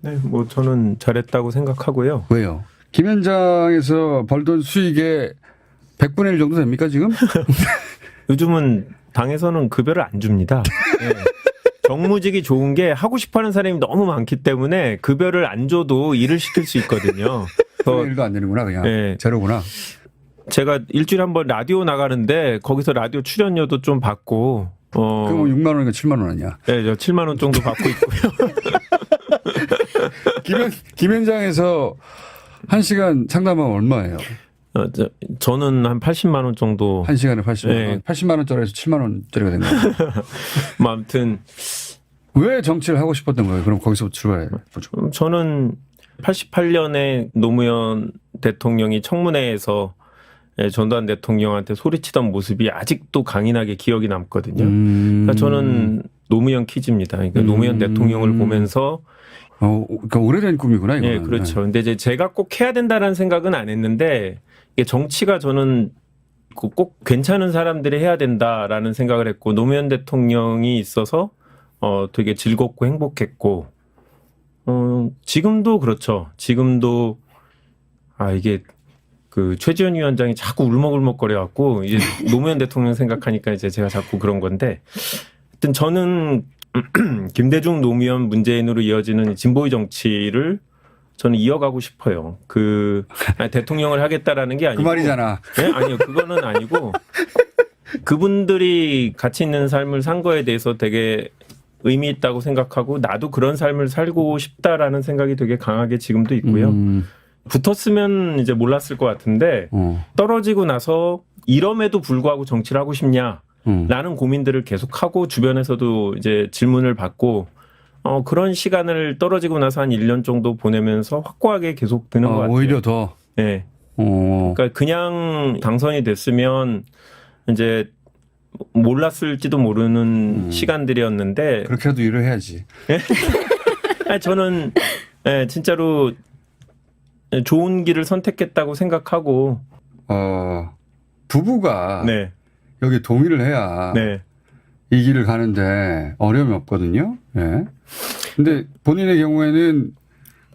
네, 뭐 저는 잘했다고 생각하고요. 왜요? 김 현장에서 벌던 수익의 100분의 1 정도 됩니까, 지금? 요즘은 당에서는 급여를 안 줍니다. 네. 정무직이 좋은 게 하고 싶어하는 사람이 너무 많기 때문에 급여를 안 줘도 일을 시킬 수 있거든요. 1도 안 되는구나, 그냥. 네. 제로구나. 제가 일주일에 한 번 라디오 나가는데 거기서 라디오 출연료도 좀 받고 그럼 6만 원인가 7만 원 아니야? 네, 저 7만 원 정도 받고 있고요. 김 현장에서 1시간 상담하면 얼마예요? 저는 한 80만 원 정도. 1시간에 80만 원. 네. 80만 원짜리에서 7만 원짜리가 된 거예요. 뭐 아무튼 왜 정치를 하고 싶었던 거예요? 그럼 거기서 출발해 보죠. 저는 88년에 노무현 대통령이 청문회에서 전두환 대통령한테 소리치던 모습이 아직도 강인하게 기억이 남거든요. 그러니까 저는 노무현 키즈입니다. 그러니까 노무현 대통령을 보면서 그러니까 오래된 꿈이구나, 이거는. 예, 그렇죠. 근데 이제 제가 꼭 해야 된다라는 생각은 안 했는데 이게 정치가 저는 꼭 괜찮은 사람들이 해야 된다라는 생각을 했고 노무현 대통령이 있어서 되게 즐겁고 행복했고 지금도 그렇죠. 지금도 이게 그 최지원 위원장이 자꾸 울먹울먹거려 갖고 이제 노무현 대통령 생각하니까 이제 제가 자꾸 그런 건데 하여튼 저는 김대중 노무현 문재인으로 이어지는 진보의 정치를 저는 이어가고 싶어요. 대통령을 하겠다라는 게 아니고. 그 말이잖아. 네? 아니요. 그거는 아니고 그분들이 가치 있는 삶을 산 거에 대해서 되게 의미 있다고 생각하고 나도 그런 삶을 살고 싶다라는 생각이 되게 강하게 지금도 있고요. 붙었으면 이제 몰랐을 것 같은데 떨어지고 나서 이럼에도 불구하고 정치를 하고 싶냐? 라는 고민들을 계속하고 주변에서도 이제 질문을 받고 그런 시간을 떨어지고 나서 한 1년 정도 보내면서 확고하게 계속 드는 것 같아요. 오히려 더. 네. 그러니까 그냥 당선이 됐으면 이제 몰랐을지도 모르는 시간들이었는데 그렇게라도 일을 해야지. 저는 진짜로 좋은 길을 선택했다고 생각하고 부부가 네. 여기 동의를 해야 네. 이 길을 가는데 어려움이 없거든요. 예. 근데 본인의 경우에는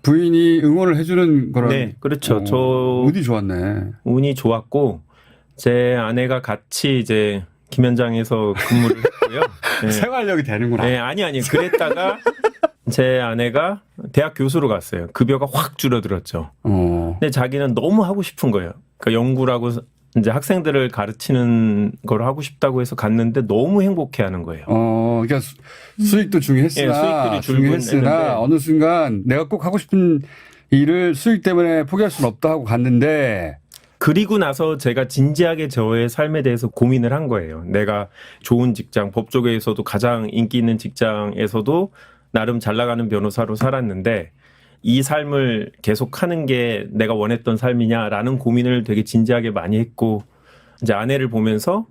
부인이 응원을 해주는 거라. 네, 그렇죠. 저 운이 좋았네. 운이 좋았고 제 아내가 같이 이제 김현장에서 근무를 했고요. 네. 생활력이 되는구나. 네, 아니 그랬다가 제 아내가 대학 교수로 갔어요. 급여가 확 줄어들었죠. 근데 자기는 너무 하고 싶은 거예요. 그러니까 연구라고 이제 학생들을 가르치는 걸 하고 싶다고 해서 갔는데 너무 행복해하는 거예요. 그러니까 수익도 중요했으나, 수익들이 줄긴 했는데. 어느 순간 내가 꼭 하고 싶은 일을 수익 때문에 포기할 수는 없다 하고 갔는데. 그리고 나서 제가 진지하게 저의 삶에 대해서 고민을 한 거예요. 내가 좋은 직장, 법조계에서도 가장 인기 있는 직장에서도 나름 잘 나가는 변호사로 살았는데 이 삶을 계속하는 게 내가 원했던 삶이냐라는 고민을 되게 진지하게 많이 했고 이제 아내를 보면서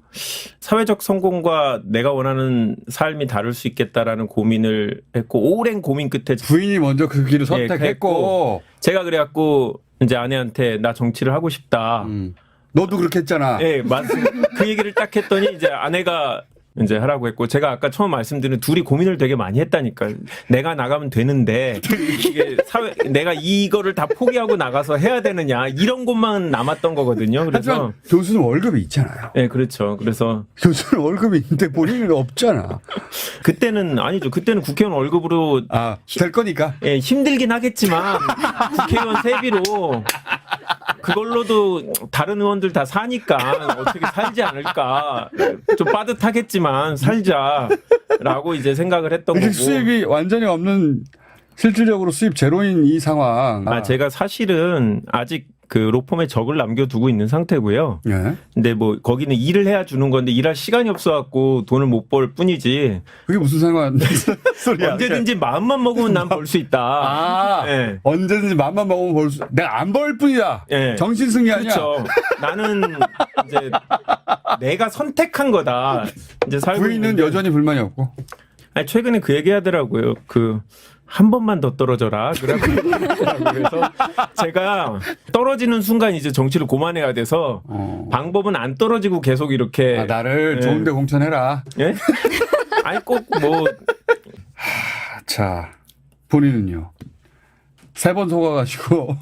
사회적 성공과 내가 원하는 삶이 다를 수 있겠다라는 고민을 했고 오랜 고민 끝에 부인이 먼저 그 길을 예, 선택했고 제가 그래갖고 이제 아내한테 나 정치를 하고 싶다. 너도 그렇게 했잖아. 예, 그 얘기를 딱 했더니 이제 아내가 이제 하라고 했고 제가 아까 처음 말씀드린 둘이 고민을 되게 많이 했다니까. 내가 나가면 되는데 이게 내가 이거를 다 포기하고 나가서 해야 되느냐 이런 것만 남았던 거거든요. 그래서 하지만 교수는 월급이 있잖아요. 네, 그렇죠. 그래서 교수는 월급이 있는데 본인은 없잖아. 그때는 아니죠. 그때는 국회의원 월급으로 될 거니까. 예, 힘들긴 하겠지만 국회의원 세비로 그걸로도 다른 의원들 다 사니까 어떻게 살지 않을까. 좀 빠듯하겠지만 살자라고 이제 생각을 했던 거고. 수입이 완전히 없는 실질적으로 수입 제로인 이 상황. 제가 사실은 아직 그 로펌에 적을 남겨두고 있는 상태고요. 예. 근데 뭐 거기는 일을 해야 주는 건데 일할 시간이 없어갖고 돈을 못 벌 뿐이지. 그게 무슨 상관 소리야. 언제든지 마음만 먹으면 난 벌 수 있다. 예. 언제든지 맘만 먹으면 벌 수. 내가 안 벌 뿐이야. 예. 정신승리 아니야. 그렇죠. 나는 이제 내가 선택한 거다. 이제 살고 부인은 있는데. 여전히 불만이 없고. 아니, 최근에 그 얘기 하더라고요. 한 번만 더 떨어져라. 그래서 제가 떨어지는 순간 이제 정치를 고만해야 돼서 방법은 안 떨어지고 계속 이렇게 나를 좋은데 공천해라. 예? 아니 꼭 뭐 자, 본인은요. 3번 속아가지고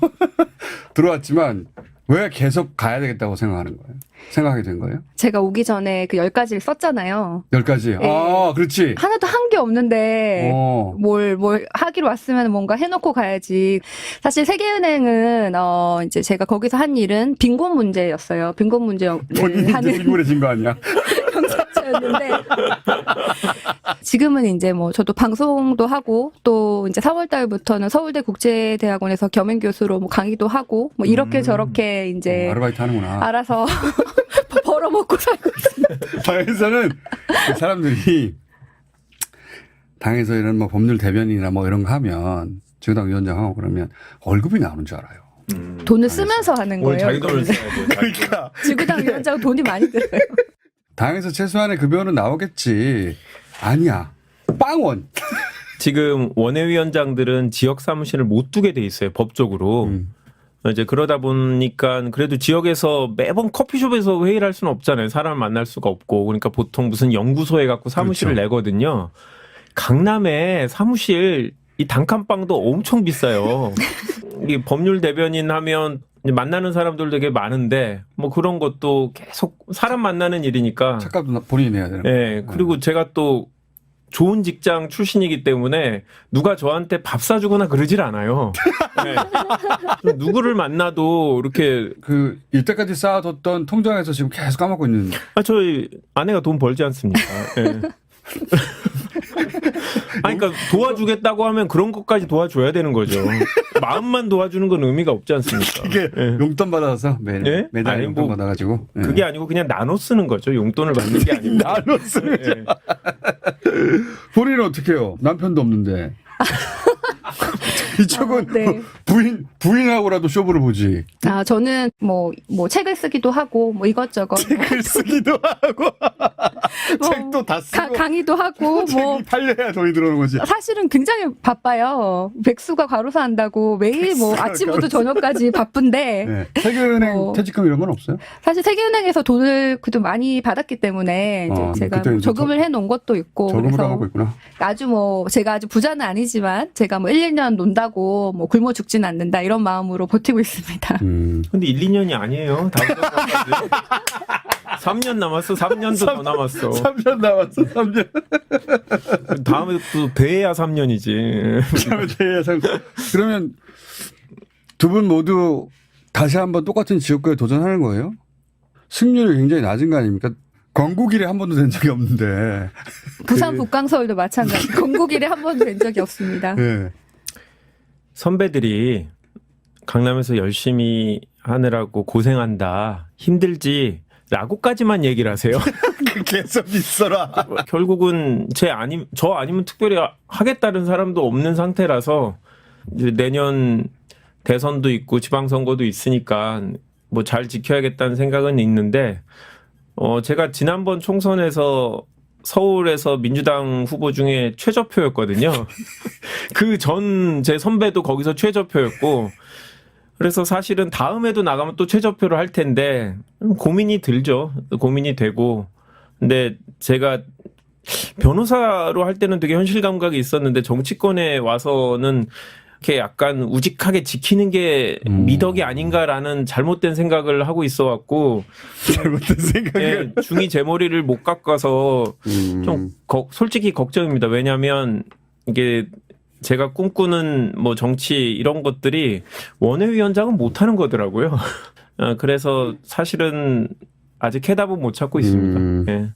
들어왔지만 왜 계속 가야 되겠다고 생각하는 거예요? 생각하게 된 거예요? 제가 오기 전에 그 10가지를 썼잖아요. 10가지. 네. 그렇지. 하나도 한 게 없는데 뭘 하기로 왔으면 뭔가 해놓고 가야지. 사실 세계은행은 이제 제가 거기서 한 일은 빈곤 문제였어요. 빈곤 문제 본인이 이제 빈곤해진 거 아니야? 경찰서였는데 지금은 이제 뭐 저도 방송도 하고 또 이제 4월 달부터는 서울대 국제대학원에서 겸임 교수로 뭐 강의도 하고 뭐 이렇게 저렇게 이제 아르바이트 하는구나. 알아서 벌어먹고 살고 있습니다. 당에서는 사람들이 당에서 이런 뭐 법률 대변이나 뭐 이런 거 하면 지구당 위원장하고 그러면 월급이 나오는 줄 알아요. 돈을 쓰면서 하는 뭘 거예요. 자기 돈을 써야 돼. 그러니까 지구당 위원장 돈이 많이 들어요. 당에서 최소한의 급여는 나오겠지. 아니야. 빵원. 지금 원외위원장들은 지역 사무실을 못 두게 돼 있어요. 법적으로. 이제 그러다 보니까 그래도 지역에서 매번 커피숍에서 회의를 할 수는 없잖아요. 사람을 만날 수가 없고. 그러니까 보통 무슨 연구소에 갖고 사무실을 그렇죠. 내거든요. 강남에 사무실 이 단칸방도 엄청 비싸요. 이 법률 대변인 하면 만나는 사람들 되게 많은데 뭐 그런 것도 계속 사람 만나는 일이니까. 책값도 본인이 내야 되는 네. 그리고 제가 또 좋은 직장 출신이기 때문에 누가 저한테 밥 사주거나 그러질 않아요. 네. 누구를 만나도 이렇게 이때까지 쌓아뒀던 통장에서 지금 계속 까먹고 있는. 저희 아내가 돈 벌지 않습니까? 네. 아니, 그러니까 도와주겠다고 하면 그런 것까지 도와줘야 되는 거죠. 마음만 도와주는 건 의미가 없지 않습니까? 이게 네. 용돈 받아서 매달 아니, 용돈 뭐 받아가지고. 그게 아니고 그냥 나눠 쓰는 거죠. 용돈을 받는 게 아니고. 나눠 쓰는 네. 본인은 어떻게 해요? 남편도 없는데. 이쪽은 네. 부인하고라도 쇼부를 보지. 저는 뭐 책을 쓰기도 하고 뭐 이것저것 책을 쓰기도 하고 뭐 책도 다 쓰고 강의도 하고 뭐 책이 팔려야 돈이 들어오는 거지. 사실은 굉장히 바빠요. 백수가 과로사 한다고 매일 뭐 백수가 아침부터 저녁까지 바쁜데 네. 세계은행 퇴직금 이런 건 없어요? 사실 세계은행에서 돈을 그래도 많이 받았기 때문에 이제 제가 그때 뭐 이제 저금을 해놓은 것도 있고 저금을 그래서 하고 있구나. 아주 제가 아주 부자는 아니지만 제가 뭐 1, 2년 논다고 뭐 굶어 죽진 않는다 이런 마음으로 버티고 있습니다. 근데 1, 2년이 아니에요. 다음 년까지. 3년 남았어. 3년도 더 남았어. 3년 남았어. 3년. 다음에 또 돼야 3년이지. 그러면 두 분 모두 다시 한번 똑같은 지역구에 도전하는 거예요? 승률이 굉장히 낮은 거 아닙니까? 건국 이래 한 번도 된 적이 없는데. 부산, 북강, 서울도 마찬가지. 건국 이래 한 번도 된 적이 없습니다. 네. 선배들이 강남에서 열심히 하느라고 고생한다. 힘들지. 라고까지만 얘기를 하세요. 계속 있어라. 결국은 저 아니면 특별히 하겠다는 사람도 없는 상태라서 이제 내년 대선도 있고 지방선거도 있으니까 뭐 잘 지켜야겠다는 생각은 있는데 제가 지난번 총선에서 서울에서 민주당 후보 중에 최저표였거든요. 그 전 제 선배도 거기서 최저표였고, 그래서 사실은 다음에도 나가면 또 최저표를 할 텐데 고민이 들죠. 고민이 되고. 근데 제가 변호사로 할 때는 되게 현실 감각이 있었는데 정치권에 와서는 이렇게 약간 우직하게 지키는 게 미덕이 아닌가라는 잘못된 생각을 하고 있어갖고 잘못된 생각을. 예, 중이 제 머리를 못 깎아서 좀 솔직히 걱정입니다. 왜냐하면 이게 제가 꿈꾸는 뭐 정치 이런 것들이 원외위원장은 못하는 거더라고요. 그래서 사실은 아직 해답은 못 찾고 있습니다. 예.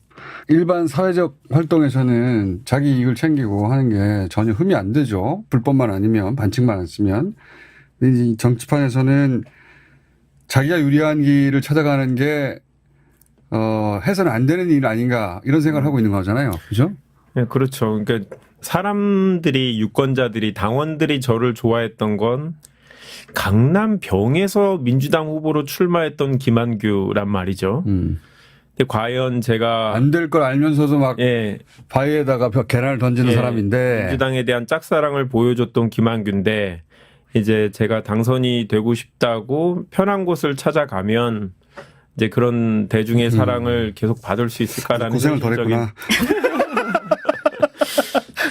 일반 사회적 활동에서는 자기 이익을 챙기고 하는 게 전혀 흠이 안 되죠. 불법만 아니면, 반칙만 안 쓰면. 근데 이 정치판에서는 자기가 유리한 길을 찾아가는 게 해서는 안 되는 일 아닌가 이런 생각을 하고 있는 거잖아요. 그죠? 네, 그렇죠. 그러니까 사람들이, 유권자들이, 당원들이 저를 좋아했던 건 강남병에서 민주당 후보로 출마했던 김한규란 말이죠. 근데 과연 제가 안 될 걸 알면서도 막 예, 바위에다가 계란을 던지는 예, 사람인데 민주당에 대한 짝사랑을 보여줬던 김한규인데 이제 제가 당선이 되고 싶다고 편한 곳을 찾아가면 이제 그런 대중의 사랑을 계속 받을 수 있을까라는 고생을 덜 현실적인- 했구나.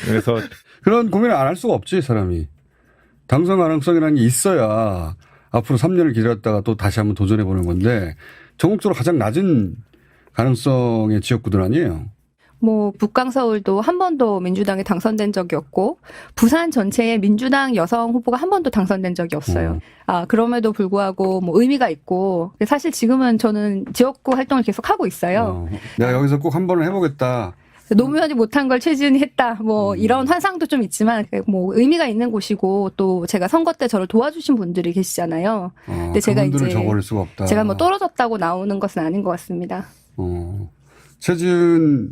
그래서 그런 고민을 안 할 수가 없지, 사람이. 당선 가능성이라는 게 있어야 앞으로 3년을 기다렸다가 또 다시 한번 도전해 보는 건데 전국적으로 가장 낮은 가능성의 지역구들 아니에요. 뭐 북강 서울도 한 번도 민주당에 당선된 적이 없고 부산 전체에 민주당 여성 후보가 한 번도 당선된 적이 없어요. 그럼에도 불구하고 뭐 의미가 있고 사실 지금은 저는 지역구 활동을 계속 하고 있어요. 내가 여기서 꼭 한 번은 해보겠다. 노무현이 못한 걸 최지은이 했다. 뭐 이런 환상도 좀 있지만 뭐 의미가 있는 곳이고 또 제가 선거 때 저를 도와주신 분들이 계시잖아요. 근데 제가 그분들을 이제 저버릴 수가 없다. 제가 뭐 떨어졌다고 나오는 것은 아닌 것 같습니다. 최지은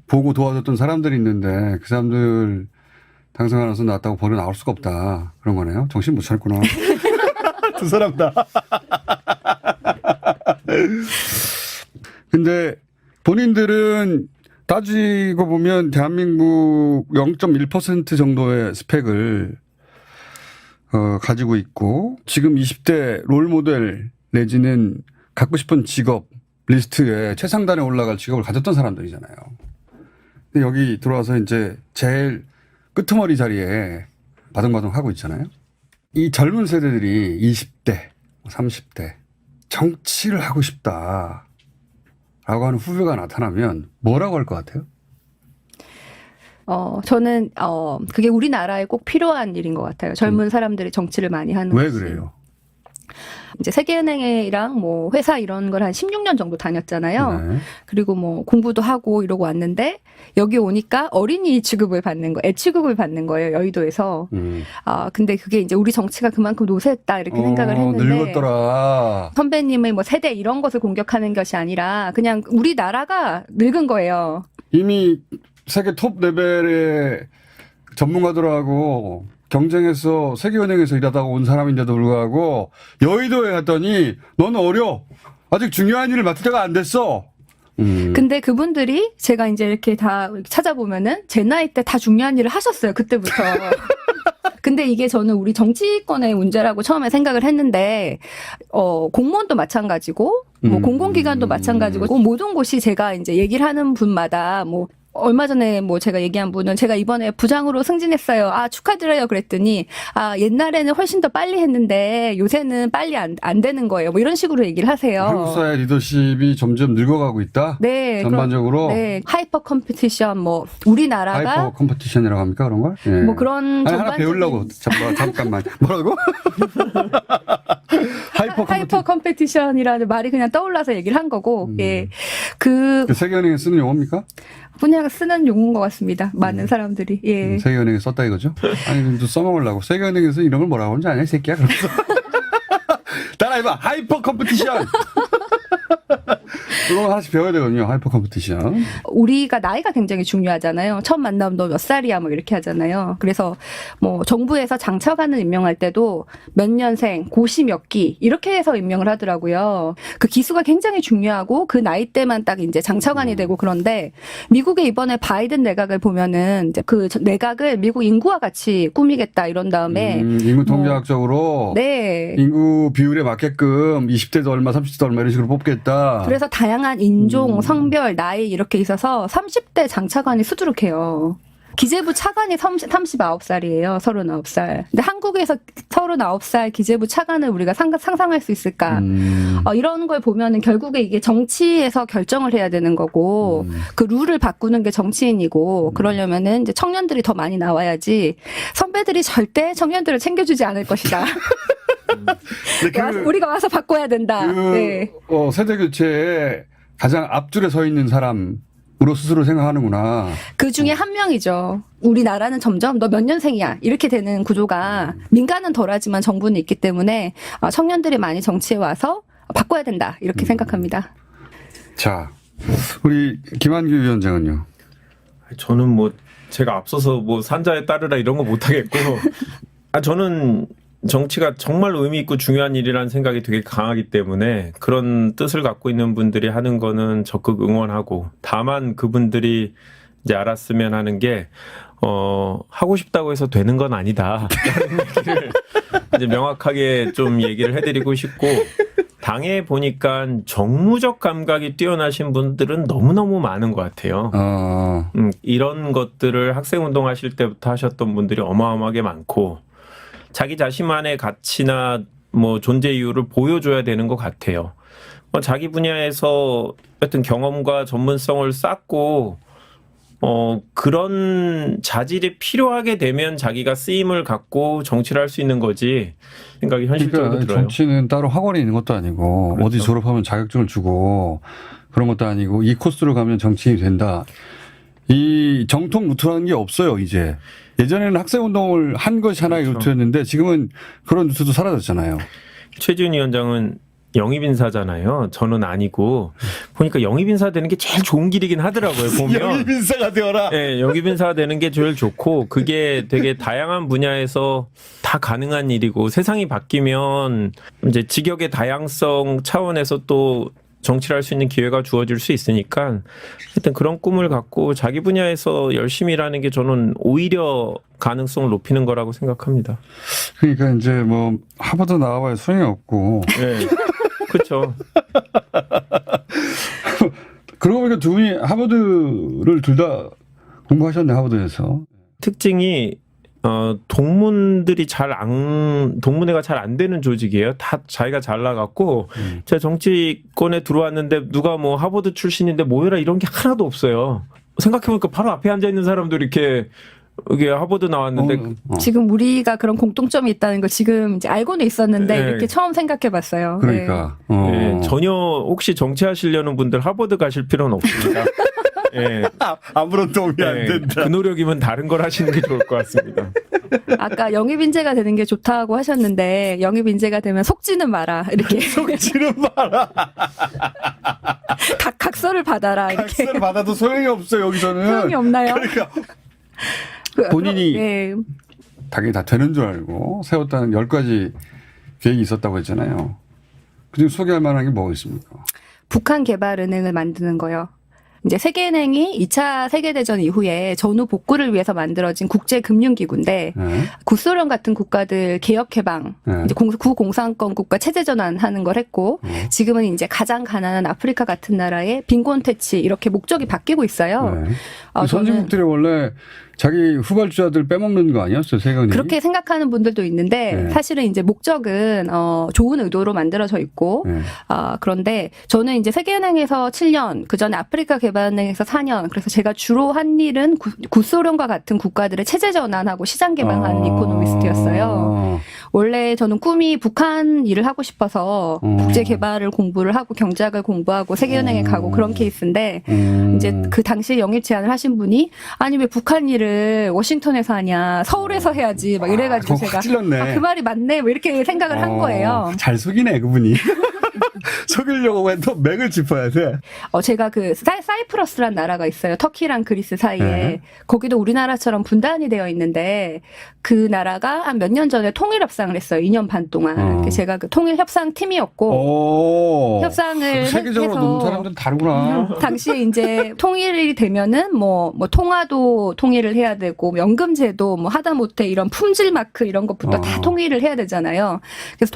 보고 도와줬던 사람들이 있는데 그 사람들 당선하면서 나왔다고 버려 나올 수가 없다. 그런 거네요. 정신 못 차렸구나. 두 사람 다. 근데 본인들은 따지고 보면 대한민국 0.1% 정도의 스펙을 가지고 있고 지금 20대 롤 모델 내지는 갖고 싶은 직업 리스트에 최상단에 올라갈 직업을 가졌던 사람들이잖아요. 근데 여기 들어와서 이제 제일 끄트머리 자리에 바등바등 하고 있잖아요. 이 젊은 세대들이 20대, 30대 정치를 하고 싶다. 라고 하는 후배가 나타나면 뭐라고 할 것 같아요? 저는, 그게 우리나라에 꼭 필요한 일인 것 같아요. 젊은 사람들이 정치를 많이 하는. 왜 것이. 그래요? 이제 세계은행이랑 뭐 회사 이런 걸 한 16년 정도 다녔잖아요. 네. 그리고 뭐 공부도 하고 이러고 왔는데 여기 오니까 어린이 취급을 받는 애 취급을 받는 거예요. 여의도에서. 근데 그게 이제 우리 정치가 그만큼 노쇠했다 이렇게 생각을 했는데. 늙었더라. 선배님의 뭐 세대 이런 것을 공격하는 것이 아니라 그냥 우리나라가 늙은 거예요. 이미 세계 톱 레벨의 전문가들하고 경쟁해서 세계은행에서 일하다가 온 사람인데도 불구하고 여의도에 갔더니 너는 어려. 아직 중요한 일을 맡을 때가 안 됐어. 근데 그분들이 제가 이제 이렇게 다 찾아보면은 제 나이 때 다 중요한 일을 하셨어요. 그때부터. 근데 이게 저는 우리 정치권의 문제라고 처음에 생각을 했는데, 공무원도 마찬가지고, 뭐 공공기관도 마찬가지고, 모든 곳이 제가 이제 얘기를 하는 분마다 뭐, 얼마 전에 뭐 제가 얘기한 분은 제가 이번에 부장으로 승진했어요. 축하드려요. 그랬더니, 옛날에는 훨씬 더 빨리 했는데 요새는 빨리 안 되는 거예요. 뭐 이런 식으로 얘기를 하세요. 한국 사회 리더십이 점점 늙어가고 있다? 네. 전반적으로? 네. 하이퍼 컴피티션, 뭐, 우리나라가. 하이퍼 컴피티션이라고 합니까? 그런 걸? 예. 뭐 그런 아니, 하나 배우려고. 잠깐만. 뭐라고? 하이퍼 컴피티션이라는 말이 그냥 떠올라서 얘기를 한 거고, 예. 세계은행에 쓰는 용어입니까? 그냥 쓰는 용어인 것 같습니다. 많은 사람들이. 예. 세계은행에 썼다 이거죠? 아니, 좀 써먹으려고. 세계은행에서 이런 걸 뭐라고 하는지 아냐, 이 새끼야? 그러면서. 따라해봐. 하이퍼 컴피티션. 이거 하나씩 배워야 되거든요. 하이퍼 컴피티션. 우리가 나이가 굉장히 중요하잖아요. 처음 만나면 너 몇 살이야 뭐 이렇게 하잖아요. 그래서 뭐 정부에서 장차관을 임명할 때도 몇 년생, 고시 몇 기 이렇게 해서 임명을 하더라고요. 그 기수가 굉장히 중요하고 그 나이 때만 딱 이제 장차관이 되고 그런데 미국의 이번에 바이든 내각을 보면은 이제 그 내각을 미국 인구와 같이 꾸미겠다 이런 다음에 인구 통계학적으로 네. 인구 비율에 맞게끔 20대도 얼마, 30대도 얼마 이런 식으로 뽑겠다. 그래서 다양한 인종, 성별, 나이 이렇게 있어서 30대 장차관이 수두룩해요. 기재부 차관이 39살이에요. 39살. 근데 한국에서 39살 기재부 차관을 우리가 상상할 수 있을까? 이런 걸 보면은 결국에 이게 정치에서 결정을 해야 되는 거고 그 룰을 바꾸는 게 정치인이고 그러려면은 이제 청년들이 더 많이 나와야지 선배들이 절대 청년들을 챙겨주지 않을 것이다. 우리가 와서 바꿔야 된다. 네. 세대 교체에 가장 앞줄에 서 있는 사람으로 스스로 생각하는구나. 그 중에 한 명이죠. 우리나라는 점점 너 몇 년생이야 이렇게 되는 구조가 민간은 덜하지만 정부는 있기 때문에 청년들이 많이 정치에 와서 바꿔야 된다 이렇게 생각합니다. 자, 우리 김한규 위원장은요. 저는 뭐 제가 앞서서 뭐 산자에 따르라 이런 거 못하겠고 저는 정치가 정말 의미 있고 중요한 일이라는 생각이 되게 강하기 때문에 그런 뜻을 갖고 있는 분들이 하는 거는 적극 응원하고 다만 그분들이 이제 알았으면 하는 게 하고 싶다고 해서 되는 건 아니다. 라는 얘기를 이제 명확하게 좀 얘기를 해드리고 싶고 당에 보니까 정무적 감각이 뛰어나신 분들은 너무너무 많은 것 같아요. 이런 것들을 학생운동 하실 때부터 하셨던 분들이 어마어마하게 많고 자기 자신만의 가치나 뭐 존재 이유를 보여줘야 되는 것 같아요. 자기 분야에서 어떤 경험과 전문성을 쌓고 그런 자질이 필요하게 되면 자기가 쓰임을 갖고 정치를 할 수 있는 거지 생각이 현실적으로 그러니까 들어요. 정치는 따로 학원에 있는 것도 아니고 그렇죠. 어디 졸업하면 자격증을 주고 그런 것도 아니고 이 코스로 가면 정치인이 된다. 이 정통 루트라는 게 없어요 이제. 예전에는 학생운동을 한 것이 하나의 그렇죠. 루트였는데 지금은 그런 루트도 사라졌잖아요. 최지훈 위원장은 영입인사잖아요. 저는 아니고 보니까 영입인사 되는 게 제일 좋은 길이긴 하더라고요. 보면 영입인사가 되어라. 네, 영입인사가 되는 게 제일 좋고 그게 되게 다양한 분야에서 다 가능한 일이고 세상이 바뀌면 이제 직역의 다양성 차원에서 또 정치를 할 수 있는 기회가 주어질 수 있으니까 하여튼 그런 꿈을 갖고 자기 분야에서 열심히 일하는 게 저는 오히려 가능성을 높이는 거라고 생각합니다. 그러니까 이제 뭐 하버드 나와봐야 소용이 없고. 네. 그렇죠. 그러고 보니까 두 분이 하버드를 둘 다 공부하셨네 하버드에서. 특징이 동문회가 잘 안 되는 조직이에요. 다 자기가 잘 나갔고 제가 정치권에 들어왔는데 누가 뭐 하버드 출신인데 뭐해라 이런 게 하나도 없어요. 생각해보니까 바로 앞에 앉아 있는 사람도 이게 하버드 나왔는데 지금 우리가 그런 공통점이 있다는 걸 지금 이제 알고는 있었는데 네. 이렇게 처음 생각해봤어요. 그러니까. 네, 전혀 혹시 정치하시려는 분들 하버드 가실 필요는 없습니다. 네. 아무런 도움이 안 네, 된다. 그 노력이면 다른 걸 하시는 게 좋을 것 같습니다. 아까 영입인재가 되는 게 좋다고 하셨는데 영입인재가 되면 속지는 마라 이렇게 지는 마라. 각서를 받아라 이렇게 학생을 받아도 소용이 없어 여기서는. 소용이 없나요? 그러니까 본인이 네. 당연히 다 되는 줄 알고 세웠다는 10가지 계획이 있었다고 했잖아요. 그중 소개할 만한 게 뭐가 있습니까? 북한 개발은행을 만드는 거요. 이제 세계은행이 2차 세계대전 이후에 전후 복구를 위해서 만들어진 국제금융기구인데 네. 구소련 같은 국가들 개혁 해방, 네. 이제 구공산권 국가 체제 전환하는 걸 했고 지금은 이제 가장 가난한 아프리카 같은 나라의 빈곤 퇴치 이렇게 목적이 바뀌고 있어요. 네. 저는 선진국들이 원래 자기 후발주자들 빼먹는 거 아니었어요, 세금이? 그렇게 생각하는 분들도 있는데 네. 사실은 이제 목적은 좋은 의도로 만들어져 있고 네. 그런데 저는 이제 세계은행에서 7년, 그 전에 아프리카 개발은행에서 4년, 그래서 제가 주로 한 일은 구소련과 같은 국가들의 체제 전환하고 시장 개방하는 이코노미스트였어요. 원래 저는 꿈이 북한 일을 하고 싶어서 국제 개발을 공부를 하고 경제학을 공부하고 세계은행에 가고 그런 케이스인데 이제 그 당시에 영입 제안을 하신 분이 아니 왜 북한 일을 워싱턴에서 하냐 서울에서 해야지 막 이래가지고 그거 제가 확 찔렀네. 그 말이 맞네 뭐 이렇게 생각을 한 거예요. 잘 속이네 그분이. 속이려고 왜 또 맥을 짚어야 돼? 제가 그 사이프러스란 나라가 있어요. 터키랑 그리스 사이에. 네. 거기도 우리나라처럼 분단이 되어 있는데 그 나라가 한 몇 년 전에 통일 협상을 했어요. 2년 반 동안. 제가 그 통일 협상 팀이었고 오. 협상을 세계적으로 해서 노는 사람들은 다르구나. 당시에 이제 통일이 되면은 뭐 통화도 통일을 해야 되고 연금제도 뭐 하다못해 이런 품질 마크 이런 것부터 다 통일을 해야 되잖아요. 그래서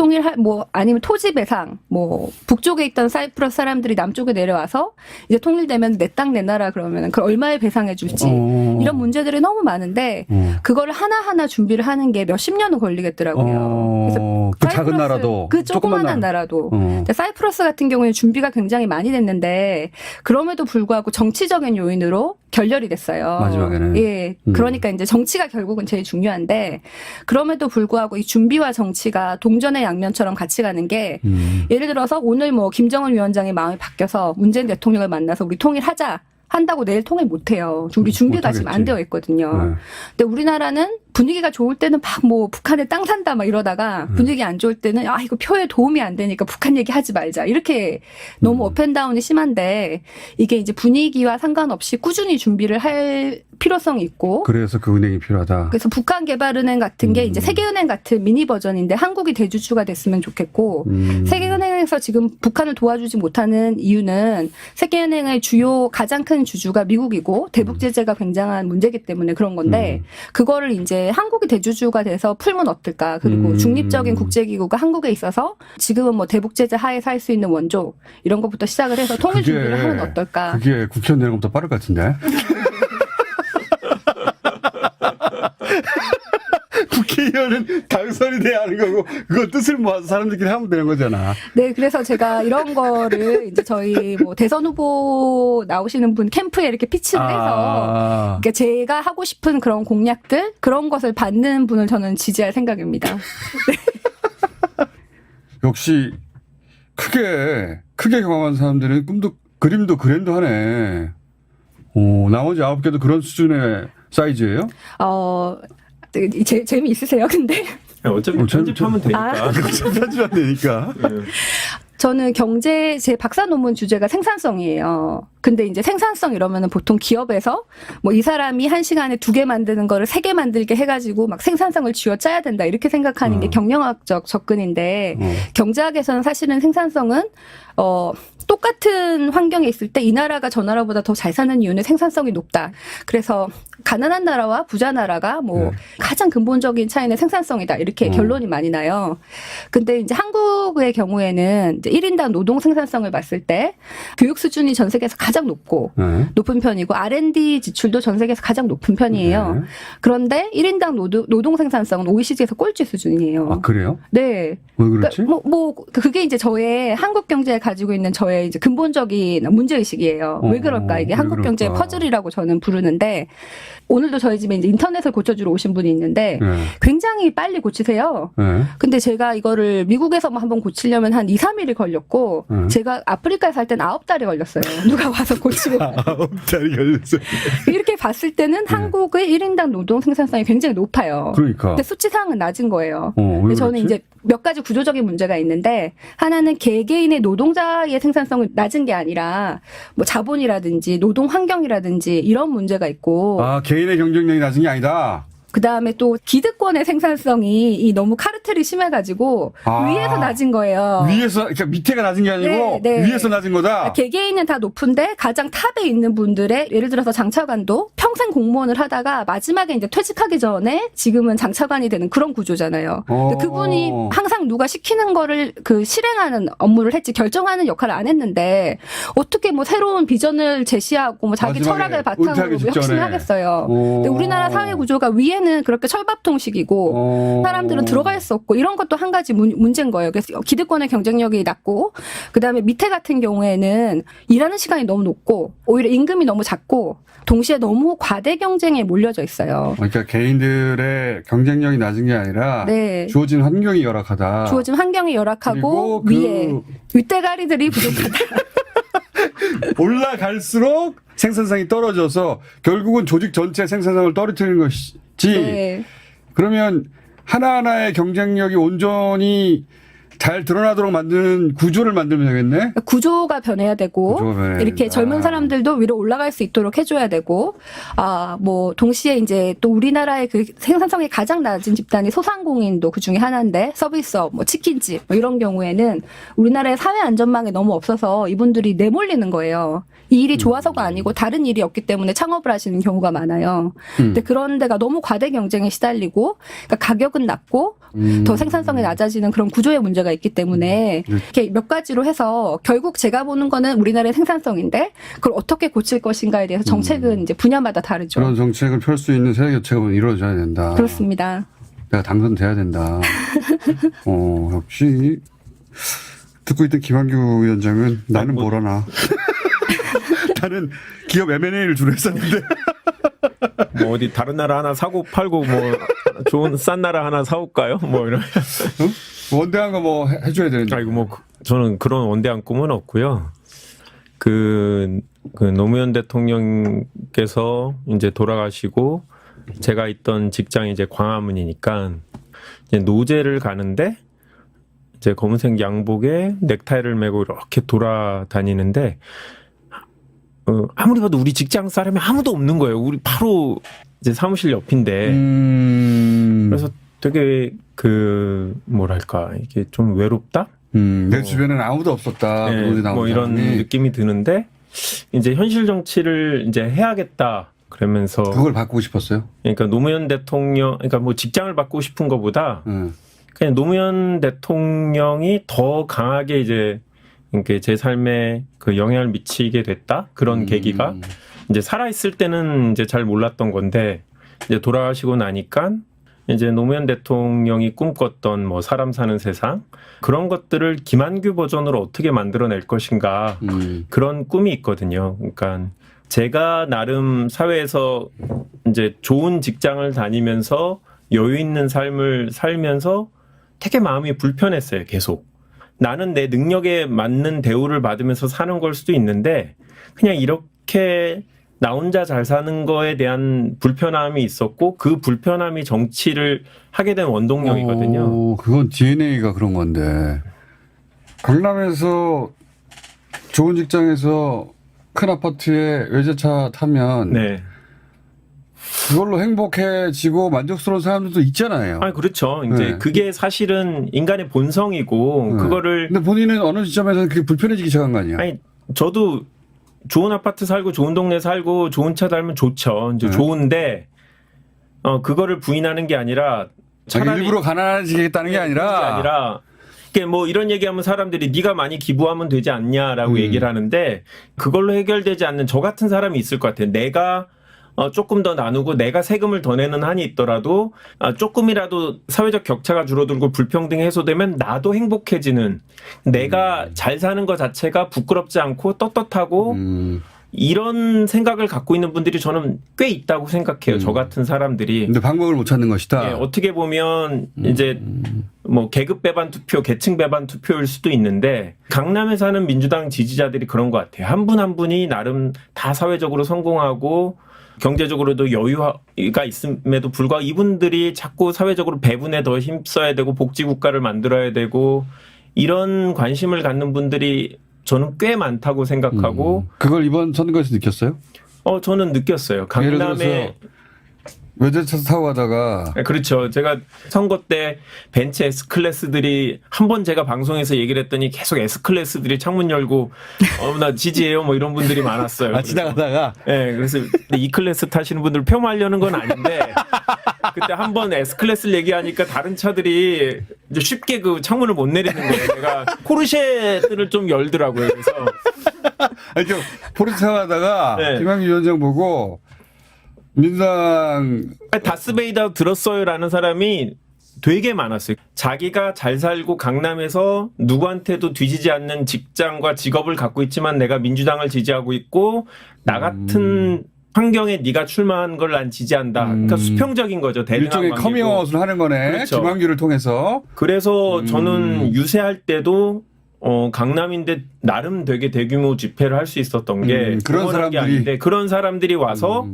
아니면 토지 배상 뭐 북쪽에 있던 사이프러스 사람들이 남쪽에 내려와서 이제 통일되면 내 땅 내 나라 그러면 그걸 얼마에 배상해 줄지 이런 문제들이 너무 많은데 그거를 하나하나 준비를 하는 게 몇십 년은 걸리겠더라고요. 그래서 그 작은 나라도 그 조그만한 나라도 근데 사이프러스 같은 경우에는 준비가 굉장히 많이 됐는데 그럼에도 불구하고 정치적인 요인으로 결렬이 됐어요. 마지막에는. 예. 그러니까 이제 정치가 결국은 제일 중요한데 그럼에도 불구하고 이 준비와 정치가 동전의 양면처럼 같이 가는 게 예를 들어서 오늘 뭐 김정은 위원장의 마음이 바뀌어서 문재인 대통령을 만나서 우리 통일하자. 한다고 내일 통일 못해요. 우리 준비가 지금 안 되어 있거든요. 근데 우리나라는 분위기가 좋을 때는 막 뭐 북한에 땅 산다 막 이러다가 분위기 안 좋을 때는 이거 표에 도움이 안 되니까 북한 얘기하지 말자. 이렇게 너무 업앤다운이 심한데 이게 이제 분위기와 상관없이 꾸준히 준비를 할 필요성이 있고 그래서 그 은행이 필요하다. 그래서 북한 개발은행 같은 게 이제 세계은행 같은 미니 버전인데 한국이 대주주가 됐으면 좋겠고 세계은행에서 지금 북한을 도와주지 못하는 이유는 세계은행의 주요 가장 큰 주주가 미국이고 대북 제재가 굉장한 문제이기 때문에 그런 건데 그거를 이제 한국이 대주주가 돼서 풀면 어떨까. 그리고 중립적인 국제기구가 한국에 있어서 지금은 뭐 대북 제재 하에서 할 수 있는 원조 이런 것부터 시작을 해서 통일 준비를 하면 어떨까. 그게 국회의원 되는 것보다 빠를 것 같은데. 국회의원은 당선이 돼야 하는 거고 그걸 뜻을 모아서 사람들끼리 하면 되는 거잖아. 네, 그래서 제가 이런 거를 이제 저희 뭐 대선 후보 나오시는 분 캠프에 이렇게 피치를 해서 그러니까 제가 하고 싶은 그런 공약들 그런 것을 받는 분을 저는 지지할 생각입니다. 역시 크게 경험한 사람들은 그림도 그랜드하네. 나머지 9개도 그런 수준의 사이즈예요? 재미있으세요, 근데? 어차피 편집하면 되니까. 편집하면 되니까. 저는 제 박사 논문 주제가 생산성이에요. 근데 이제 생산성 이러면은 보통 기업에서 뭐 이 사람이 1시간에 2개 만드는 거를 3개 만들게 해가지고 막 생산성을 쥐어짜야 된다 이렇게 생각하는 게 경영학적 접근인데 경제학에서는 사실은 생산성은 똑같은 환경에 있을 때 이 나라가 저 나라보다 더 잘 사는 이유는 생산성이 높다. 그래서 가난한 나라와 부자 나라가 가장 근본적인 차이는 생산성이다. 이렇게 결론이 많이 나요. 근데 이제 한국의 경우에는 이제 1인당 노동 생산성을 봤을 때 교육 수준이 전 세계에서 가장 높은 편이고 R&D 지출도 전 세계에서 가장 높은 편이에요. 그런데 1인당 노동 생산성은 OECD에서 꼴찌 수준이에요. 아, 그래요? 네. 왜 그렇지? 그러니까 그게 이제 저의 한국 경제에 가지고 있는 저의 이제 근본적인 문제의식이에요. 왜 그럴까? 이게 한국 경제의 퍼즐이라고 저는 부르는데 오늘도 저희 집에 이제 인터넷을 고쳐주러 오신 분이 있는데 굉장히 빨리 고치세요. 근데 제가 이거를 미국에서 한번 고치려면 한 2, 3일이 걸렸고 제가 아프리카에 살 땐 9달이 걸렸어요. 누가 와서 고치고. 9달이 걸렸어요. 이렇게 봤을 때는 한국의 1인당 노동 생산성이 굉장히 높아요. 그러니까. 근데 수치상은 낮은 거예요. 왜 근데 저는 그렇지? 이제 몇 가지 구조적인 문제가 있는데 하나는 개개인의 노동자의 생산성이 낮은 게 아니라 뭐 자본이라든지 노동 환경이라든지 이런 문제가 있고 개인의 경쟁력이 낮은 게 아니다. 그다음에 또 기득권의 생산성이 너무 카르텔이 심해가지고 위에서 낮은 거예요. 그러니까 밑에가 낮은 게 아니고 네. 위에서 낮은 거다. 개개인은 다 높은데 가장 탑에 있는 분들의 예를 들어서 장차관도 평생 공무원을 하다가 마지막에 이제 퇴직하기 전에 지금은 장차관이 되는 그런 구조잖아요. 근데 그분이 항상 누가 시키는 거를 실행하는 업무를 했지 결정하는 역할을 안 했는데 어떻게 뭐 새로운 비전을 제시하고 뭐 자기 철학을 바탕으로 혁신을 하겠어요. 근데 우리나라 사회 구조가 위에는 그렇게 철밥통식이고 사람들은 들어갈 수 없고 이런 것도 한 가지 문제인 거예요. 그래서 기득권의 경쟁력이 낮고 그다음에 밑에 같은 경우에는 일하는 시간이 너무 높고 오히려 임금이 너무 작고 동시에 너무 과대 경쟁에 몰려져 있어요. 그러니까 개인들의 경쟁력이 낮은 게 아니라 주어진 환경이 열악하다. 주어진 환경이 열악하고 위에 윗대가리들이 부족하다. 올라갈수록 생산성이 떨어져서 결국은 조직 전체 생산성을 떨어뜨리는 것이지. 그러면 하나하나의 경쟁력이 온전히 잘 드러나도록 만드는 구조를 만들면 되겠네. 구조가 변해야 되고 구조가 변해야 이렇게 된다. 젊은 사람들도 위로 올라갈 수 있도록 해줘야 되고 뭐 동시에 이제 또 우리나라의 그 생산성이 가장 낮은 집단이 소상공인도 그 중에 하나인데 서비스업, 뭐 치킨집 뭐 이런 경우에는 우리나라의 사회 안전망이 너무 없어서 이분들이 내몰리는 거예요. 이 일이 좋아서가 아니고 다른 일이 없기 때문에 창업을 하시는 경우가 많아요. 근데 그런 데가 너무 과대 경쟁에 시달리고 그러니까 가격은 낮고 더 생산성이 낮아지는 그런 구조의 문제가 있기 때문에 이렇게 몇 가지로 해서 결국 제가 보는 거는 우리나라의 생산성인데 그걸 어떻게 고칠 것인가에 대해서 정책은 이제 분야마다 다르죠. 그런 정책을 펼 수 있는 세대 교체가 이루어져야 된다. 그렇습니다. 내가 당선돼야 된다. 역시 듣고 있던 김한규 위원장은 나는 모르나. 나는 기업 M&A를 주로 했었는데. 뭐 어디 다른 나라 하나 사고 팔고 뭐 좋은 싼 나라 하나 사올까요? 뭐 이런. 원대한 거 뭐 해줘야 되는데. 아이고 뭐 저는 그런 원대한 꿈은 없고요. 그 노무현 대통령께서 이제 돌아가시고 제가 있던 직장이 이제 광화문이니까 이제 노제를 가는데 이제 검은색 양복에 넥타이를 메고 이렇게 돌아다니는데 아무리 봐도 우리 직장 사람이 아무도 없는 거예요. 우리 바로 이제 사무실 옆인데 그래서 되게 뭐랄까 이게 좀 외롭다. 내 주변에는 아무도 없었다. 네, 뭐 이런 느낌이 드는데 이제 현실 정치를 이제 해야겠다 그러면서 그걸 바꾸고 싶었어요. 그러니까 노무현 대통령 그러니까 뭐 직장을 바꾸고 싶은 것보다 그냥 노무현 대통령이 더 강하게 이제 그러니까 제 삶에 그 영향을 미치게 됐다 그런 계기가 이제 살아 있을 때는 이제 잘 몰랐던 건데 이제 돌아가시고 나니까 이제 노무현 대통령이 꿈꿨던 뭐 사람 사는 세상 그런 것들을 김한규 버전으로 어떻게 만들어낼 것인가 그런 꿈이 있거든요. 그러니까 제가 나름 사회에서 이제 좋은 직장을 다니면서 여유 있는 삶을 살면서 되게 마음이 불편했어요. 계속. 나는 내 능력에 맞는 대우를 받으면서 사는 걸 수도 있는데 그냥 이렇게 나 혼자 잘 사는 거에 대한 불편함이 있었고 그 불편함이 정치를 하게 된 원동력이거든요. 그건 DNA가 그런 건데 강남에서 좋은 직장에서 큰 아파트에 외제차 타면 네. 그걸로 행복해지고 만족스러운 사람들도 있잖아요. 아, 그렇죠. 이제 네. 그게 사실은 인간의 본성이고 그거를 근데 본인은 어느 시점에서는 그게 불편해지기 시작한 거 아니야? 아니 저도 좋은 아파트 살고 좋은 동네 살고 좋은 차 달면 좋죠. 이제 좋은데 그거를 부인하는 게 아니라 차라리 일부러 가난해지겠다는 게 아니라 이게 뭐 이런 얘기하면 사람들이 네가 많이 기부하면 되지 않냐라고 얘기를 하는데 그걸로 해결되지 않는 저 같은 사람이 있을 것 같아요. 내가 조금 더 나누고 내가 세금을 더 내는 한이 있더라도 조금이라도 사회적 격차가 줄어들고 불평등이 해소되면 나도 행복해지는 내가 잘 사는 것 자체가 부끄럽지 않고 떳떳하고 이런 생각을 갖고 있는 분들이 저는 꽤 있다고 생각해요. 저 같은 사람들이. 근데 방법을 못 찾는 것이다. 예, 어떻게 보면 이제 뭐 계급 배반 투표, 계층 배반 투표일 수도 있는데 강남에 사는 민주당 지지자들이 그런 것 같아요. 한 분 한 분이 나름 다 사회적으로 성공하고 경제적으로도 여유가 있음에도 불구하고 이분들이 자꾸 사회적으로 배분에 더 힘써야 되고 복지국가를 만들어야 되고 이런 관심을 갖는 분들이 저는 꽤 많다고 생각하고 그걸 이번 선거에서 느꼈어요? 저는 느꼈어요. 예를 강남에 들어서 외제차 타고 가다가 그렇죠. 제가 선거 때 벤츠 S클래스들이 한 번 제가 방송에서 얘기를 했더니 계속 S클래스들이 창문 열고 나 지지해요 뭐 이런 분들이 많았어요. 지나가다가 네, 그래서 E클래스 타시는 분들 폄하하려는 건 아닌데 그때 한 번 S클래스를 얘기하니까 다른 차들이 이제 쉽게 그 창문을 못 내리는 거예요. 내가 포르쉐들을 좀 열더라고요. 그래서 포르쉐 타고 가다가 네. 김한규 위원장 보고 민주당 다스베이더 들었어요라는 사람이 되게 많았어요. 자기가 잘 살고 강남에서 누구한테도 뒤지지 않는 직장과 직업을 갖고 있지만 내가 민주당을 지지하고 있고 나 같은 환경에 네가 출마한 걸 난 지지한다. 그러니까 수평적인 거죠. 일종의 커밍아웃을 하는 거네. 그렇죠. 김한규를 통해서. 그래서 저는 유세할 때도 강남인데 나름 되게 대규모 집회를 할 수 있었던 게 그런 응원한 게 사람들이 아닌데 그런 사람들이 와서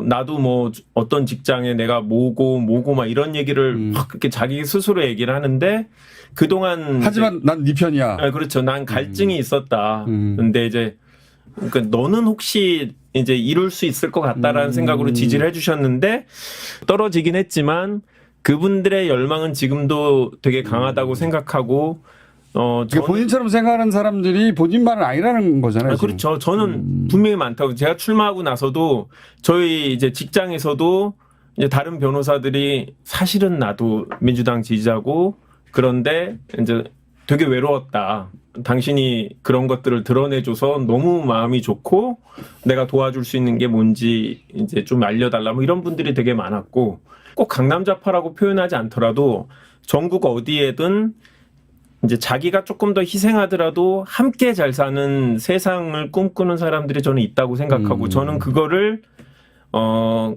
나도 뭐 어떤 직장에 내가 뭐고 막 이런 얘기를 막 그렇게 자기 스스로 얘기를 하는데 그동안 하지만 난 네 편이야. 네, 그렇죠. 난 갈증이 있었다. 근데 이제 그러니까 너는 혹시 이제 이룰 수 있을 것 같다라는 생각으로 지지를 해주셨는데 떨어지긴 했지만 그분들의 열망은 지금도 되게 강하다고 생각하고 그러니까 본인처럼 생각하는 사람들이 본인만은 아니라는 거잖아요. 지금. 그렇죠. 저는 분명히 많다고. 제가 출마하고 나서도 저희 이제 직장에서도 이제 다른 변호사들이 사실은 나도 민주당 지지자고 그런데 이제 되게 외로웠다. 당신이 그런 것들을 드러내줘서 너무 마음이 좋고 내가 도와줄 수 있는 게 뭔지 이제 좀 알려달라. 뭐 이런 분들이 되게 많았고 꼭 강남좌파라고 표현하지 않더라도 전국 어디에든 이제 자기가 조금 더 희생하더라도 함께 잘 사는 세상을 꿈꾸는 사람들이 저는 있다고 생각하고 저는 그거를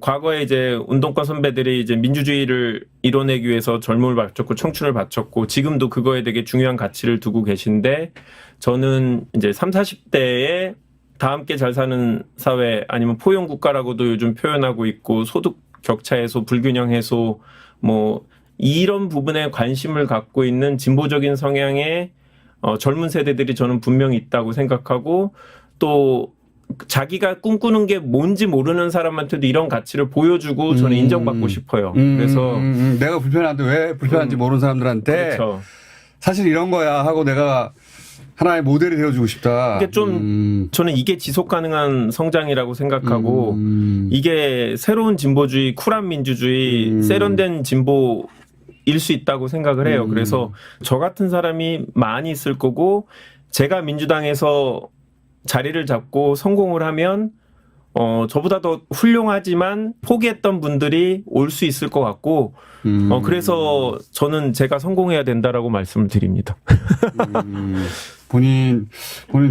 과거에 이제 운동권 선배들이 이제 민주주의를 이뤄내기 위해서 젊음을 바쳤고 청춘을 바쳤고 지금도 그거에 되게 중요한 가치를 두고 계신데 저는 이제 30, 40대에 다 함께 잘 사는 사회 아니면 포용 국가라고도 요즘 표현하고 있고 소득 격차 해소, 불균형 해소 뭐 이런 부분에 관심을 갖고 있는 진보적인 성향의 젊은 세대들이 저는 분명히 있다고 생각하고 또 자기가 꿈꾸는 게 뭔지 모르는 사람한테도 이런 가치를 보여주고 저는 인정받고 싶어요. 그래서 내가 불편한데 왜 불편한지 모르는 사람들한테 그렇죠. 사실 이런 거야 하고 내가 하나의 모델이 되어주고 싶다. 이게 좀 저는 이게 지속 가능한 성장이라고 생각하고 이게 새로운 진보주의, 쿨한 민주주의, 세련된 진보일 수 있다고 생각을 해요. 그래서 저 같은 사람이 많이 있을 거고 제가 민주당에서 자리를 잡고 성공을 하면 저보다 더 훌륭하지만 포기했던 분들이 올 수 있을 것 같고 그래서 저는 제가 성공해야 된다라고 말씀을 드립니다. 본인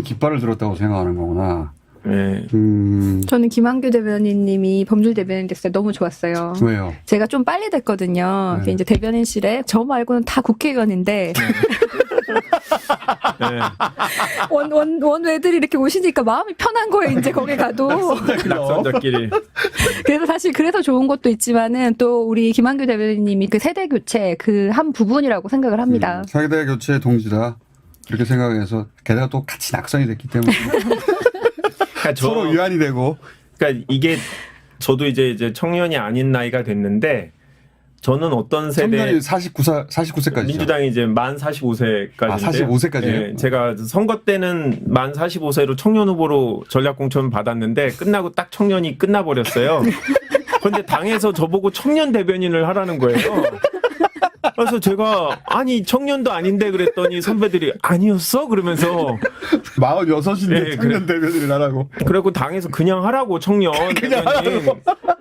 깃발을 들었다고 생각하는 거구나. 네. 저는 김한규 대변인님이 범줄 대변인 됐을 때 너무 좋았어요. 왜요? 제가 좀 빨리 됐거든요. 네. 이제 대변인실에 저 말고는 다 국회의원인데 네. 원외들이 이렇게 오시니까 마음이 편한 거예요. 이제 거기 가도. 낙선자끼리. 그래서 사실 그래서 좋은 것도 있지만은 또 우리 김한규 대변인님이 그 세대 교체 그 한 부분이라고 생각을 합니다. 세대 교체 동지다. 그렇게 생각해서 게다가 또 같이 낙선이 됐기 때문에 그러니까 서로 위안이 되고. 그러니까 이게 저도 이제 청년이 아닌 나이가 됐는데 저는 어떤 세대 청년이 49세까지 민주당이 이제 만 45세까지. 아, 45세까지요? 제가 선거 때는 만 45세로 청년 후보로 전략 공천 받았는데 끝나고 딱 청년이 끝나버렸어요. 그런데 당에서 저보고 청년 대변인을 하라는 거예요. 그래서 제가 아니 청년도 아닌데 그랬더니 선배들이 아니었어? 그러면서 46인데 네, 청년 대변인을 하라고. 그래고 당에서 그냥 하라고 청년 대변인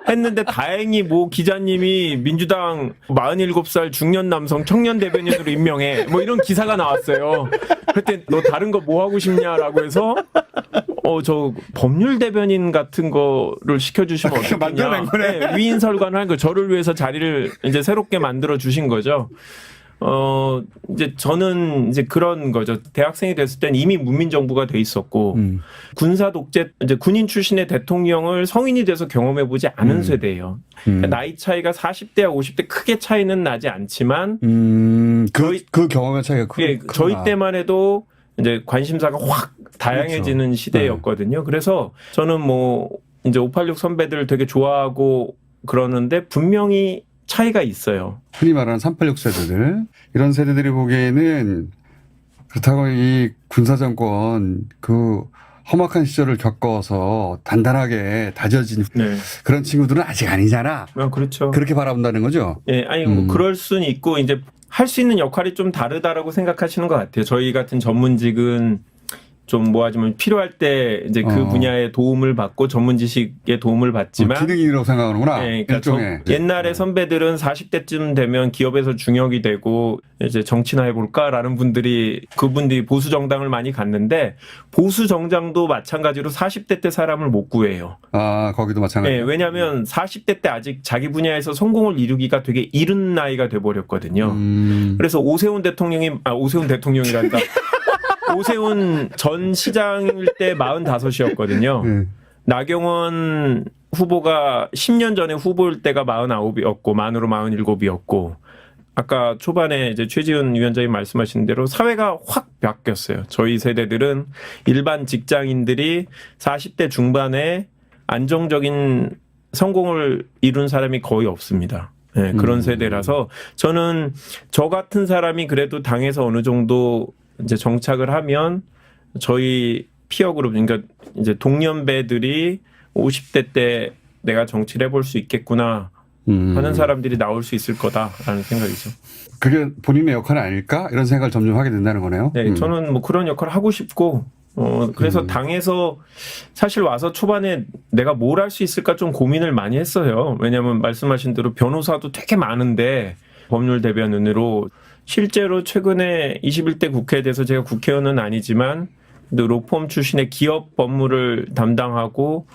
했는데 다행히 뭐 기자님이 민주당 47살 중년 남성 청년 대변인으로 임명해 뭐 이런 기사가 나왔어요. 그때 너 다른 거 뭐 하고 싶냐라고 해서 저 법률 대변인 같은 거를 시켜주시면 어떻겠냐. 만들어낸 거네. 네, 위인설관을 한 거 저를 위해서 자리를 이제 새롭게 만들어 주신 거죠. 이제 저는 이제 그런 거죠. 대학생이 됐을 땐 이미 문민정부가 돼 있었고 군사 독재 이제 군인 출신의 대통령을 성인이 돼서 경험해 보지 않은 세대예요. 그러니까 나이 차이가 40대와 50대 크게 차이는 나지 않지만 그 경험의 차이가 예, 저희 때만 해도 이제 관심사가 확 다양해지는 그렇죠. 시대였거든요. 그래서 저는 뭐 이제 586 선배들 되게 좋아하고 그러는데 분명히 차이가 있어요. 흔히 말하는 386 세대들 이런 세대들이 보기에는 그렇다고 이 군사정권 그 험악한 시절을 겪어서 단단하게 다져진 네. 그런 친구들은 아직 아니잖아. 그렇죠. 그렇게 바라본다는 거죠. 예, 아니 뭐 그럴 수는 있고 이제 할 수 있는 역할이 좀 다르다라고 생각하시는 것 같아요. 저희 같은 전문직은 좀 뭐하지만 필요할 때 이제 그 분야의 도움을 받고 전문 지식의 도움을 받지만 기능이라고 생각하는구나. 네, 그러니까 일종의. 옛날에 선배들은 40대쯤 되면 기업에서 중역이 되고 이제 정치나 해볼까라는 그분들이 보수 정당을 많이 갔는데 보수 정당도 마찬가지로 40대 때 사람을 못 구해요. 아 거기도 마찬가지. 네, 왜냐하면 40대 때 아직 자기 분야에서 성공을 이루기가 되게 이른 나이가 돼버렸거든요. 그래서 오세훈 대통령이란다. 오세훈 전 시장일 때 45이었거든요. 나경원 후보가 10년 전에 후보일 때가 49이었고 만으로 47이었고 아까 초반에 이제 최지은 위원장이 말씀하신 대로 사회가 확 바뀌었어요. 저희 세대들은 일반 직장인들이 40대 중반에 안정적인 성공을 이룬 사람이 거의 없습니다. 네, 그런 세대라서 저는 저 같은 사람이 그래도 당에서 어느 정도 이제 정착을 하면 저희 피어 그룹, 그러니까 이제 동년배들이 50대 때 내가 정치를 해볼 수 있겠구나 하는 사람들이 나올 수 있을 거다라는 생각이죠. 그게 본인의 역할은 아닐까? 이런 생각을 점점 하게 된다는 거네요. 네, 저는 뭐 그런 역할을 하고 싶고, 그래서 당에서 사실 와서 초반에 내가 뭘 할 수 있을까 좀 고민을 많이 했어요. 왜냐하면 말씀하신 대로 변호사도 되게 많은데 법률 대변인으로 실제로 최근에 21대 국회에 대해서 제가 국회의원은 아니지만 로펌 출신의 기업 법무를 담당하고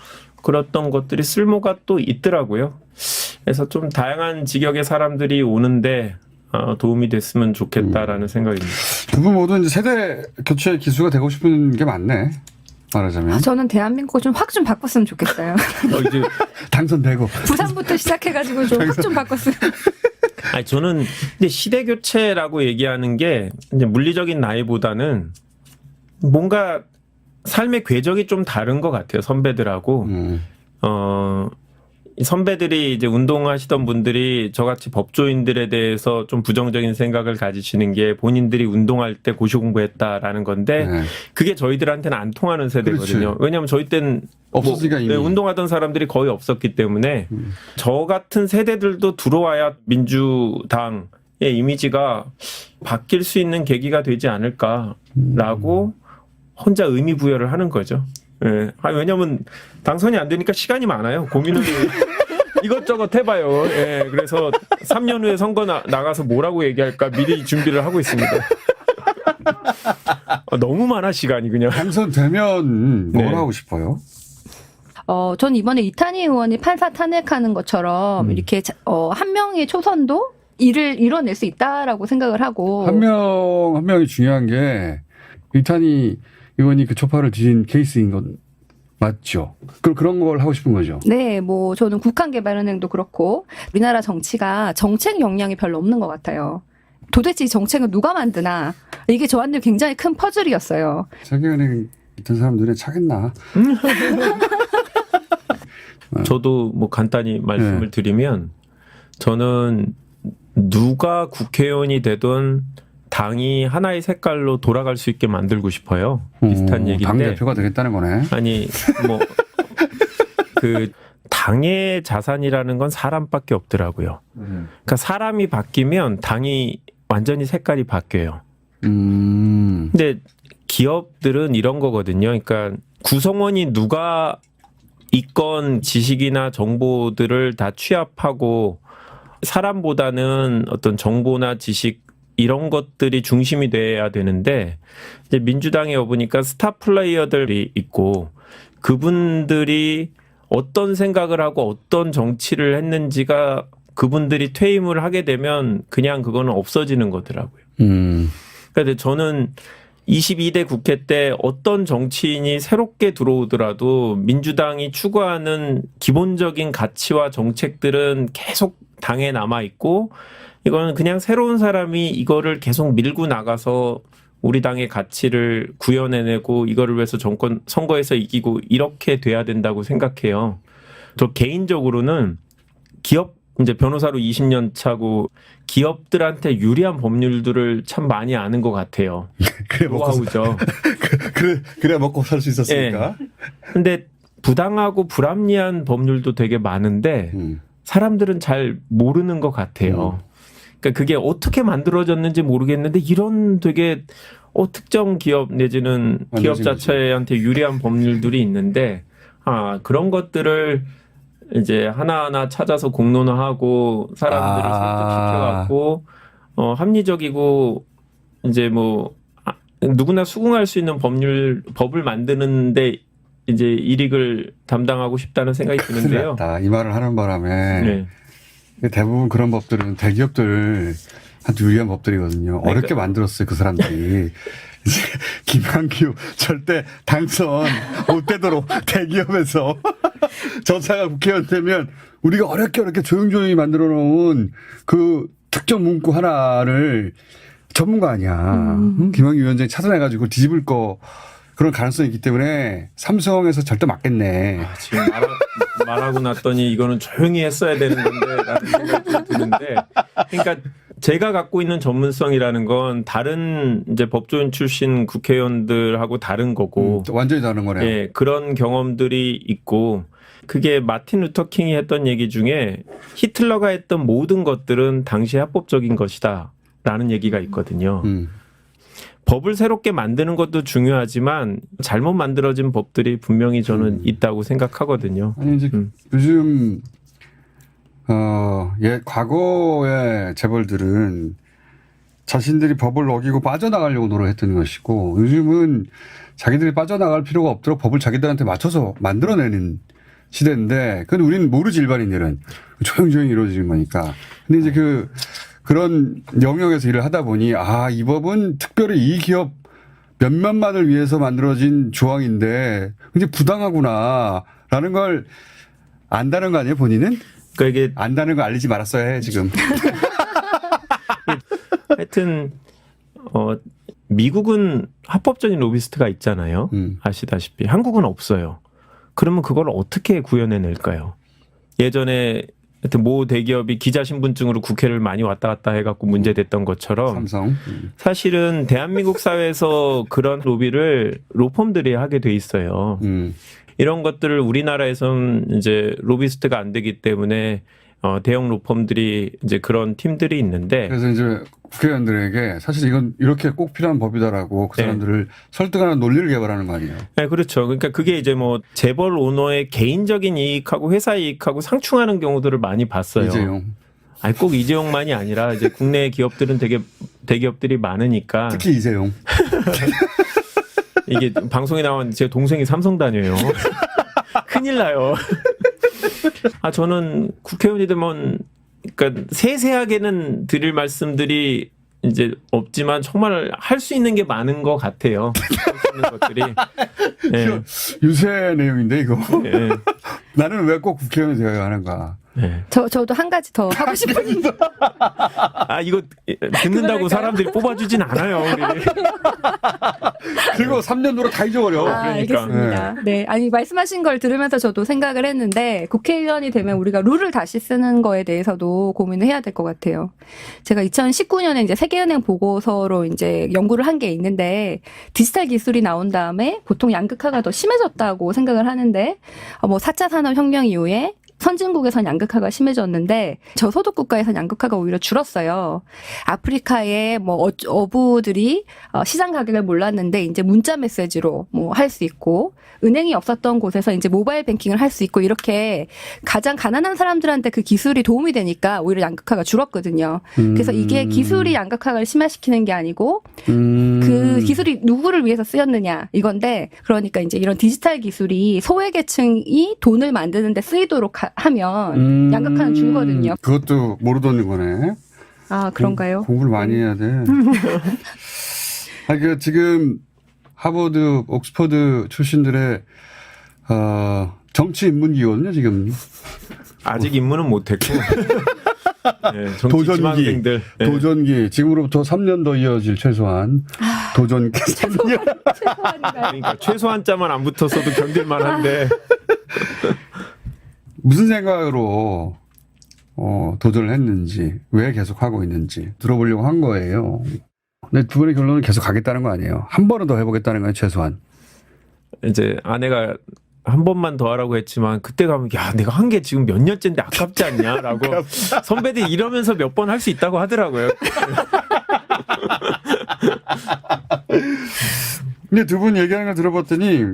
그랬던 것들이 쓸모가 또 있더라고요. 그래서 좀 다양한 직역의 사람들이 오는데 도움이 됐으면 좋겠다라는 생각입니다. 두 분 모두 이제 세대 교체 기수가 되고 싶은 게 많네. 말하자면. 저는 대한민국 좀 확 좀 바꿨으면 좋겠어요. 이제 당선되고. 부산부터 시작해가지고 좀 확 좀 바꿨으면. 아니 저는 근데 시대 교체라고 얘기하는 게 이제 물리적인 나이보다는 뭔가 삶의 궤적이 좀 다른 것 같아요. 선배들하고. 선배들이 이제 운동하시던 분들이 저같이 법조인들에 대해서 좀 부정적인 생각을 가지시는 게 본인들이 운동할 때 고시 공부했다라는 건데 네. 그게 저희들한테는 안 통하는 세대거든요. 그렇지. 왜냐하면 저희 때는 없었으니까 이미. 운동하던 사람들이 거의 없었기 때문에 저 같은 세대들도 들어와야 민주당의 이미지가 바뀔 수 있는 계기가 되지 않을까라고 혼자 의미 부여를 하는 거죠. 예. 왜냐면 당선이 안 되니까 시간이 많아요. 고민을 이것저것 해봐요. 예. 그래서 3년 후에 선거 나가서 뭐라고 얘기할까 미리 준비를 하고 있습니다. 너무 많아 시간이 그냥. 당선되면 뭘 네. 하고 싶어요? 전 이번에 이탄희 의원이 판사 탄핵하는 것처럼 이렇게 한 명의 초선도 일을 이뤄낼 수 있다라고 생각을 하고 한 명이 중요한 게 이탄희 의원이 그 초파를 뒤진 케이스인 건 맞죠? 그런 걸 하고 싶은 거죠. 네, 뭐 저는 국한개발은행도 그렇고 우리나라 정치가 정책 역량이 별로 없는 것 같아요. 도대체 이 정책은 누가 만드나 이게 저한테 굉장히 큰 퍼즐이었어요. 세계은행 있던 사람 눈에 차겠나? 저도 뭐 간단히 말씀을 드리면 저는 누가 국회의원이 되든 당이 하나의 색깔로 돌아갈 수 있게 만들고 싶어요. 비슷한 얘기인데. 당 대표가 되겠다는 거네. 아니 뭐 그 당의 자산이라는 건 사람밖에 없더라고요. 그러니까 사람이 바뀌면 당이 완전히 색깔이 바뀌어요. 근데 기업들은 이런 거거든요. 그러니까 구성원이 누가 있건 지식이나 정보들을 다 취합하고 사람보다는 어떤 정보나 지식 이런 것들이 중심이 돼야 되는데 이제 민주당에 와보니까 스타 플레이어들이 있고 그분들이 어떤 생각을 하고 어떤 정치를 했는지가 그분들이 퇴임을 하게 되면 그냥 그거는 없어지는 거더라고요. 그런데 저는 22대 국회 때 어떤 정치인이 새롭게 들어오더라도 민주당이 추구하는 기본적인 가치와 정책들은 계속 당에 남아있고 이거는 그냥 새로운 사람이 이거를 계속 밀고 나가서 우리 당의 가치를 구현해내고 이거를 위해서 정권 선거에서 이기고 이렇게 돼야 된다고 생각해요. 저 개인적으로는 기업 이제 변호사로 20년 차고 기업들한테 유리한 법률들을 참 많이 아는 것 같아요. 그래 노하우죠. 그래 먹고 살 수 있었으니까. 근데 부당하고 불합리한 법률도 되게 많은데 사람들은 잘 모르는 것 같아요. 그러니까 그게 어떻게 만들어졌는지 모르겠는데 이런 되게 특정 기업 내지는 기업 자체한테 유리한 법률들이 있는데 그런 것들을 이제 하나하나 찾아서 공론화하고 사람들을 설득시켜갖고 합리적이고 이제 뭐 누구나 수긍할 수 있는 법을 만드는데 이제 일익을 담당하고 싶다는 생각이 드는데요. 이 말을 하는 바람에 네. 대부분 그런 법들은 대기업들 아주 유리한 법들이거든요. 어렵게 만들었어요, 그 사람들이. 이제 김한규 절대 당선 못 되도록 대기업에서 저자가 국회의원 되면 우리가 어렵게 조용조용히 만들어 놓은 그 특정 문구 하나를 전문가 아니야. 김한규 위원장이 찾아내가지고 뒤집을 거 그런 가능성이 있기 때문에 삼성에서 절대 맞겠네. 아, 지금 말하고 났더니 이거는 조용히 했어야 되는 건데 라는 생각이 좀 드는데 그러니까 제가 갖고 있는 전문성이라는 건 다른 이제 법조인 출신 국회의원들하고 다른 거고 완전히 다른 거네요. 예, 그런 경험들이 있고 그게 마틴 루터 킹이 했던 얘기 중에 히틀러가 했던 모든 것들은 당시에 합법적인 것이다 라는 얘기가 있거든요. 법을 새롭게 만드는 것도 중요하지만 잘못 만들어진 법들이 분명히 저는 있다고 생각하거든요. 아니 이제 요즘 과거의 재벌들은 자신들이 법을 어기고 빠져나가려고 노력했던 것이고 요즘은 자기들이 빠져나갈 필요가 없도록 법을 자기들한테 맞춰서 만들어내는 시대인데 그건 우리는 모르지 일반인들은 조용조용히 이루어지는 거니까. 근데 이제 그런 영역에서 일을 하다 보니 이 법은 특별히 이 기업 몇몇만을 위해서 만들어진 조항인데 굉장히 부당하구나라는 걸 안다는 거 아니에요 본인은? 그러니까 이게 안다는 거 알리지 말았어야 해 지금. 하여튼 미국은 합법적인 로비스트가 있잖아요. 아시다시피 한국은 없어요. 그러면 그걸 어떻게 구현해낼까요? 예전에 하여튼 모 대기업이 기자 신분증으로 국회를 많이 왔다 갔다 해갖고 문제됐던 것처럼 삼성. 사실은 대한민국 사회에서 그런 로비를 로펌들이 하게 돼 있어요. 이런 것들을 우리나라에서는 이제 로비스트가 안 되기 때문에 대형 로펌들이 이제 그런 팀들이 있는데 그래서 이제 국회의원들에게 사실 이건 이렇게 꼭 필요한 법이다라고 그 사람들을 설득하는 논리를 개발하는 거 아니에요? 네, 그렇죠. 그러니까 그게 이제 뭐 재벌 오너의 개인적인 이익하고 회사 이익하고 상충하는 경우들을 많이 봤어요. 이재용. 아니 꼭 이재용만이 아니라 이제 국내 기업들은 되게 대기업들이 많으니까 특히 이재용. 이게 방송에 나온 제 동생이 삼성 다녀요. 큰일 나요. 저는 국회의원이 되면 그러니까 세세하게는 드릴 말씀들이 이제 없지만 정말 할 수 있는 게 많은 것 같아요. 할 수 있는 것들이. 네. 유세 내용인데 이거. 네. 나는 왜 꼭 국회의원이 되어야 하는가. 네. 저도 한 가지 더 하고 싶은데. 이거 듣는다고 사람들이 뽑아주진 않아요. 우리. 그리고 3년 노릇 다 잊어버려. 그러니까. 알겠습니다. 네. 아니, 말씀하신 걸 들으면서 저도 생각을 했는데, 국회의원이 되면 우리가 룰을 다시 쓰는 거에 대해서도 고민을 해야 될 것 같아요. 제가 2019년에 이제 세계은행 보고서로 이제 연구를 한 게 있는데, 디지털 기술이 나온 다음에 보통 양극화가 더 심해졌다고 생각을 하는데, 4차 산업혁명 이후에 선진국에선 양극화가 심해졌는데 저소득 국가에선 양극화가 오히려 줄었어요. 아프리카의 어부들이 시장 가격을 몰랐는데 이제 문자 메시지로 할 수 있고 은행이 없었던 곳에서 이제 모바일 뱅킹을 할 수 있고 이렇게 가장 가난한 사람들한테 그 기술이 도움이 되니까 오히려 양극화가 줄었거든요. 그래서 이게 기술이 양극화를 심화시키는 게 아니고 그 기술이 누구를 위해서 쓰였느냐 이건데 그러니까 이제 이런 디지털 기술이 소외계층이 돈을 만드는 데 쓰이도록 하면 양극화는 줄거든요. 그것도 모르던 거네. 그런가요? 공부를 많이 해야 돼. 지금 하버드, 옥스퍼드 출신들의 정치 입문기거든요, 지금. 아직 입문은 못했고. 네, 지망생들. 네. 도전기. 지금으로부터 3년 더 이어질 최소한. 도전기 3년. 그러니까 최소한 자만 안 붙었어도 견딜만 한데. 무슨 생각으로 도전을 했는지, 왜 계속 하고 있는지 들어보려고 한 거예요. 근데 두 분의 결론은 계속 가겠다는 거 아니에요. 한 번은 더 해보겠다는 거예요, 최소한. 이제 아내가 한 번만 더 하라고 했지만 그때 가면 내가 한 게 지금 몇 년째인데 아깝지 않냐라고 선배들 이러면서 몇 번 할 수 있다고 하더라고요. 근데 두 분 얘기하는 걸 들어봤더니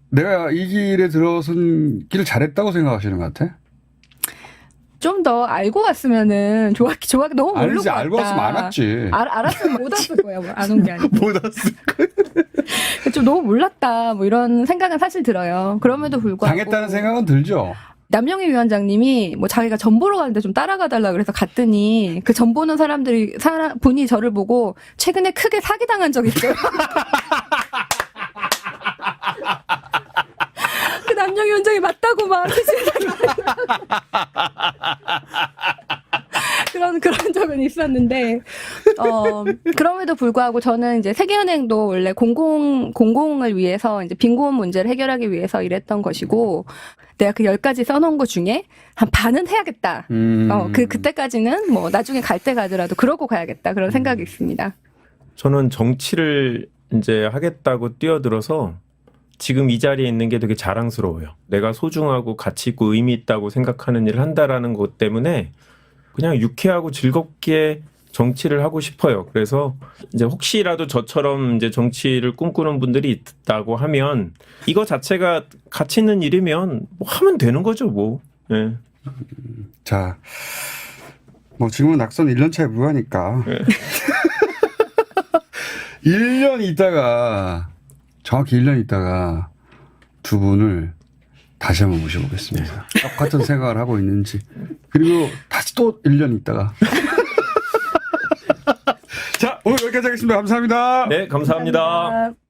내가 이 길에 들어선 길을 잘했다고 생각하시는 것 같아? 좀 더 알고 갔으면은 너무 모르고 알지, 알고 왔으면 안 왔지. 알았으면 못 왔을 거예요. 안 온 게 아니고. 못 왔을 거야. 좀 너무 몰랐다. 이런 생각은 사실 들어요. 그럼에도 불구하고. 당했다는 생각은 들죠? 남영희 위원장님이 뭐 자기가 전 보러 가는데 좀 따라가달라 그래서 갔더니 그 전 보는 분이 저를 보고 최근에 크게 사기당한 적 있어요. 그 남영희 위원장이 맞다고 막 그런 적은 있었는데, 그럼에도 불구하고 저는 이제 세계은행도 원래 공공을 위해서 이제 빈곤 문제를 해결하기 위해서 일했던 것이고, 내가 그 10가지 써놓은 것 중에 한 반은 해야겠다. 그때까지는 뭐 나중에 갈 때 가더라도 그러고 가야겠다. 그런 생각이 있습니다. 저는 정치를 이제 하겠다고 뛰어들어서 지금 이 자리에 있는 게 되게 자랑스러워요. 내가 소중하고 가치 있고 의미 있다고 생각하는 일을 한다라는 것 때문에 그냥 유쾌하고 즐겁게 정치를 하고 싶어요. 그래서 이제 혹시라도 저처럼 이제 정치를 꿈꾸는 분들이 있다고 하면 이거 자체가 가치 있는 일이면 뭐 하면 되는 거죠, 뭐. 네. 자, 뭐 지금은 낙선 1년 차에 불과하니까. 네. 1년 있다가, 정확히 1년 있다가 두 분을 다시 한번 모셔보겠습니다. 똑같은 생각을 하고 있는지. 그리고 다시 또 1년 있다가. 자, 오늘 여기까지 하겠습니다. 감사합니다. 네, 감사합니다. 감사합니다.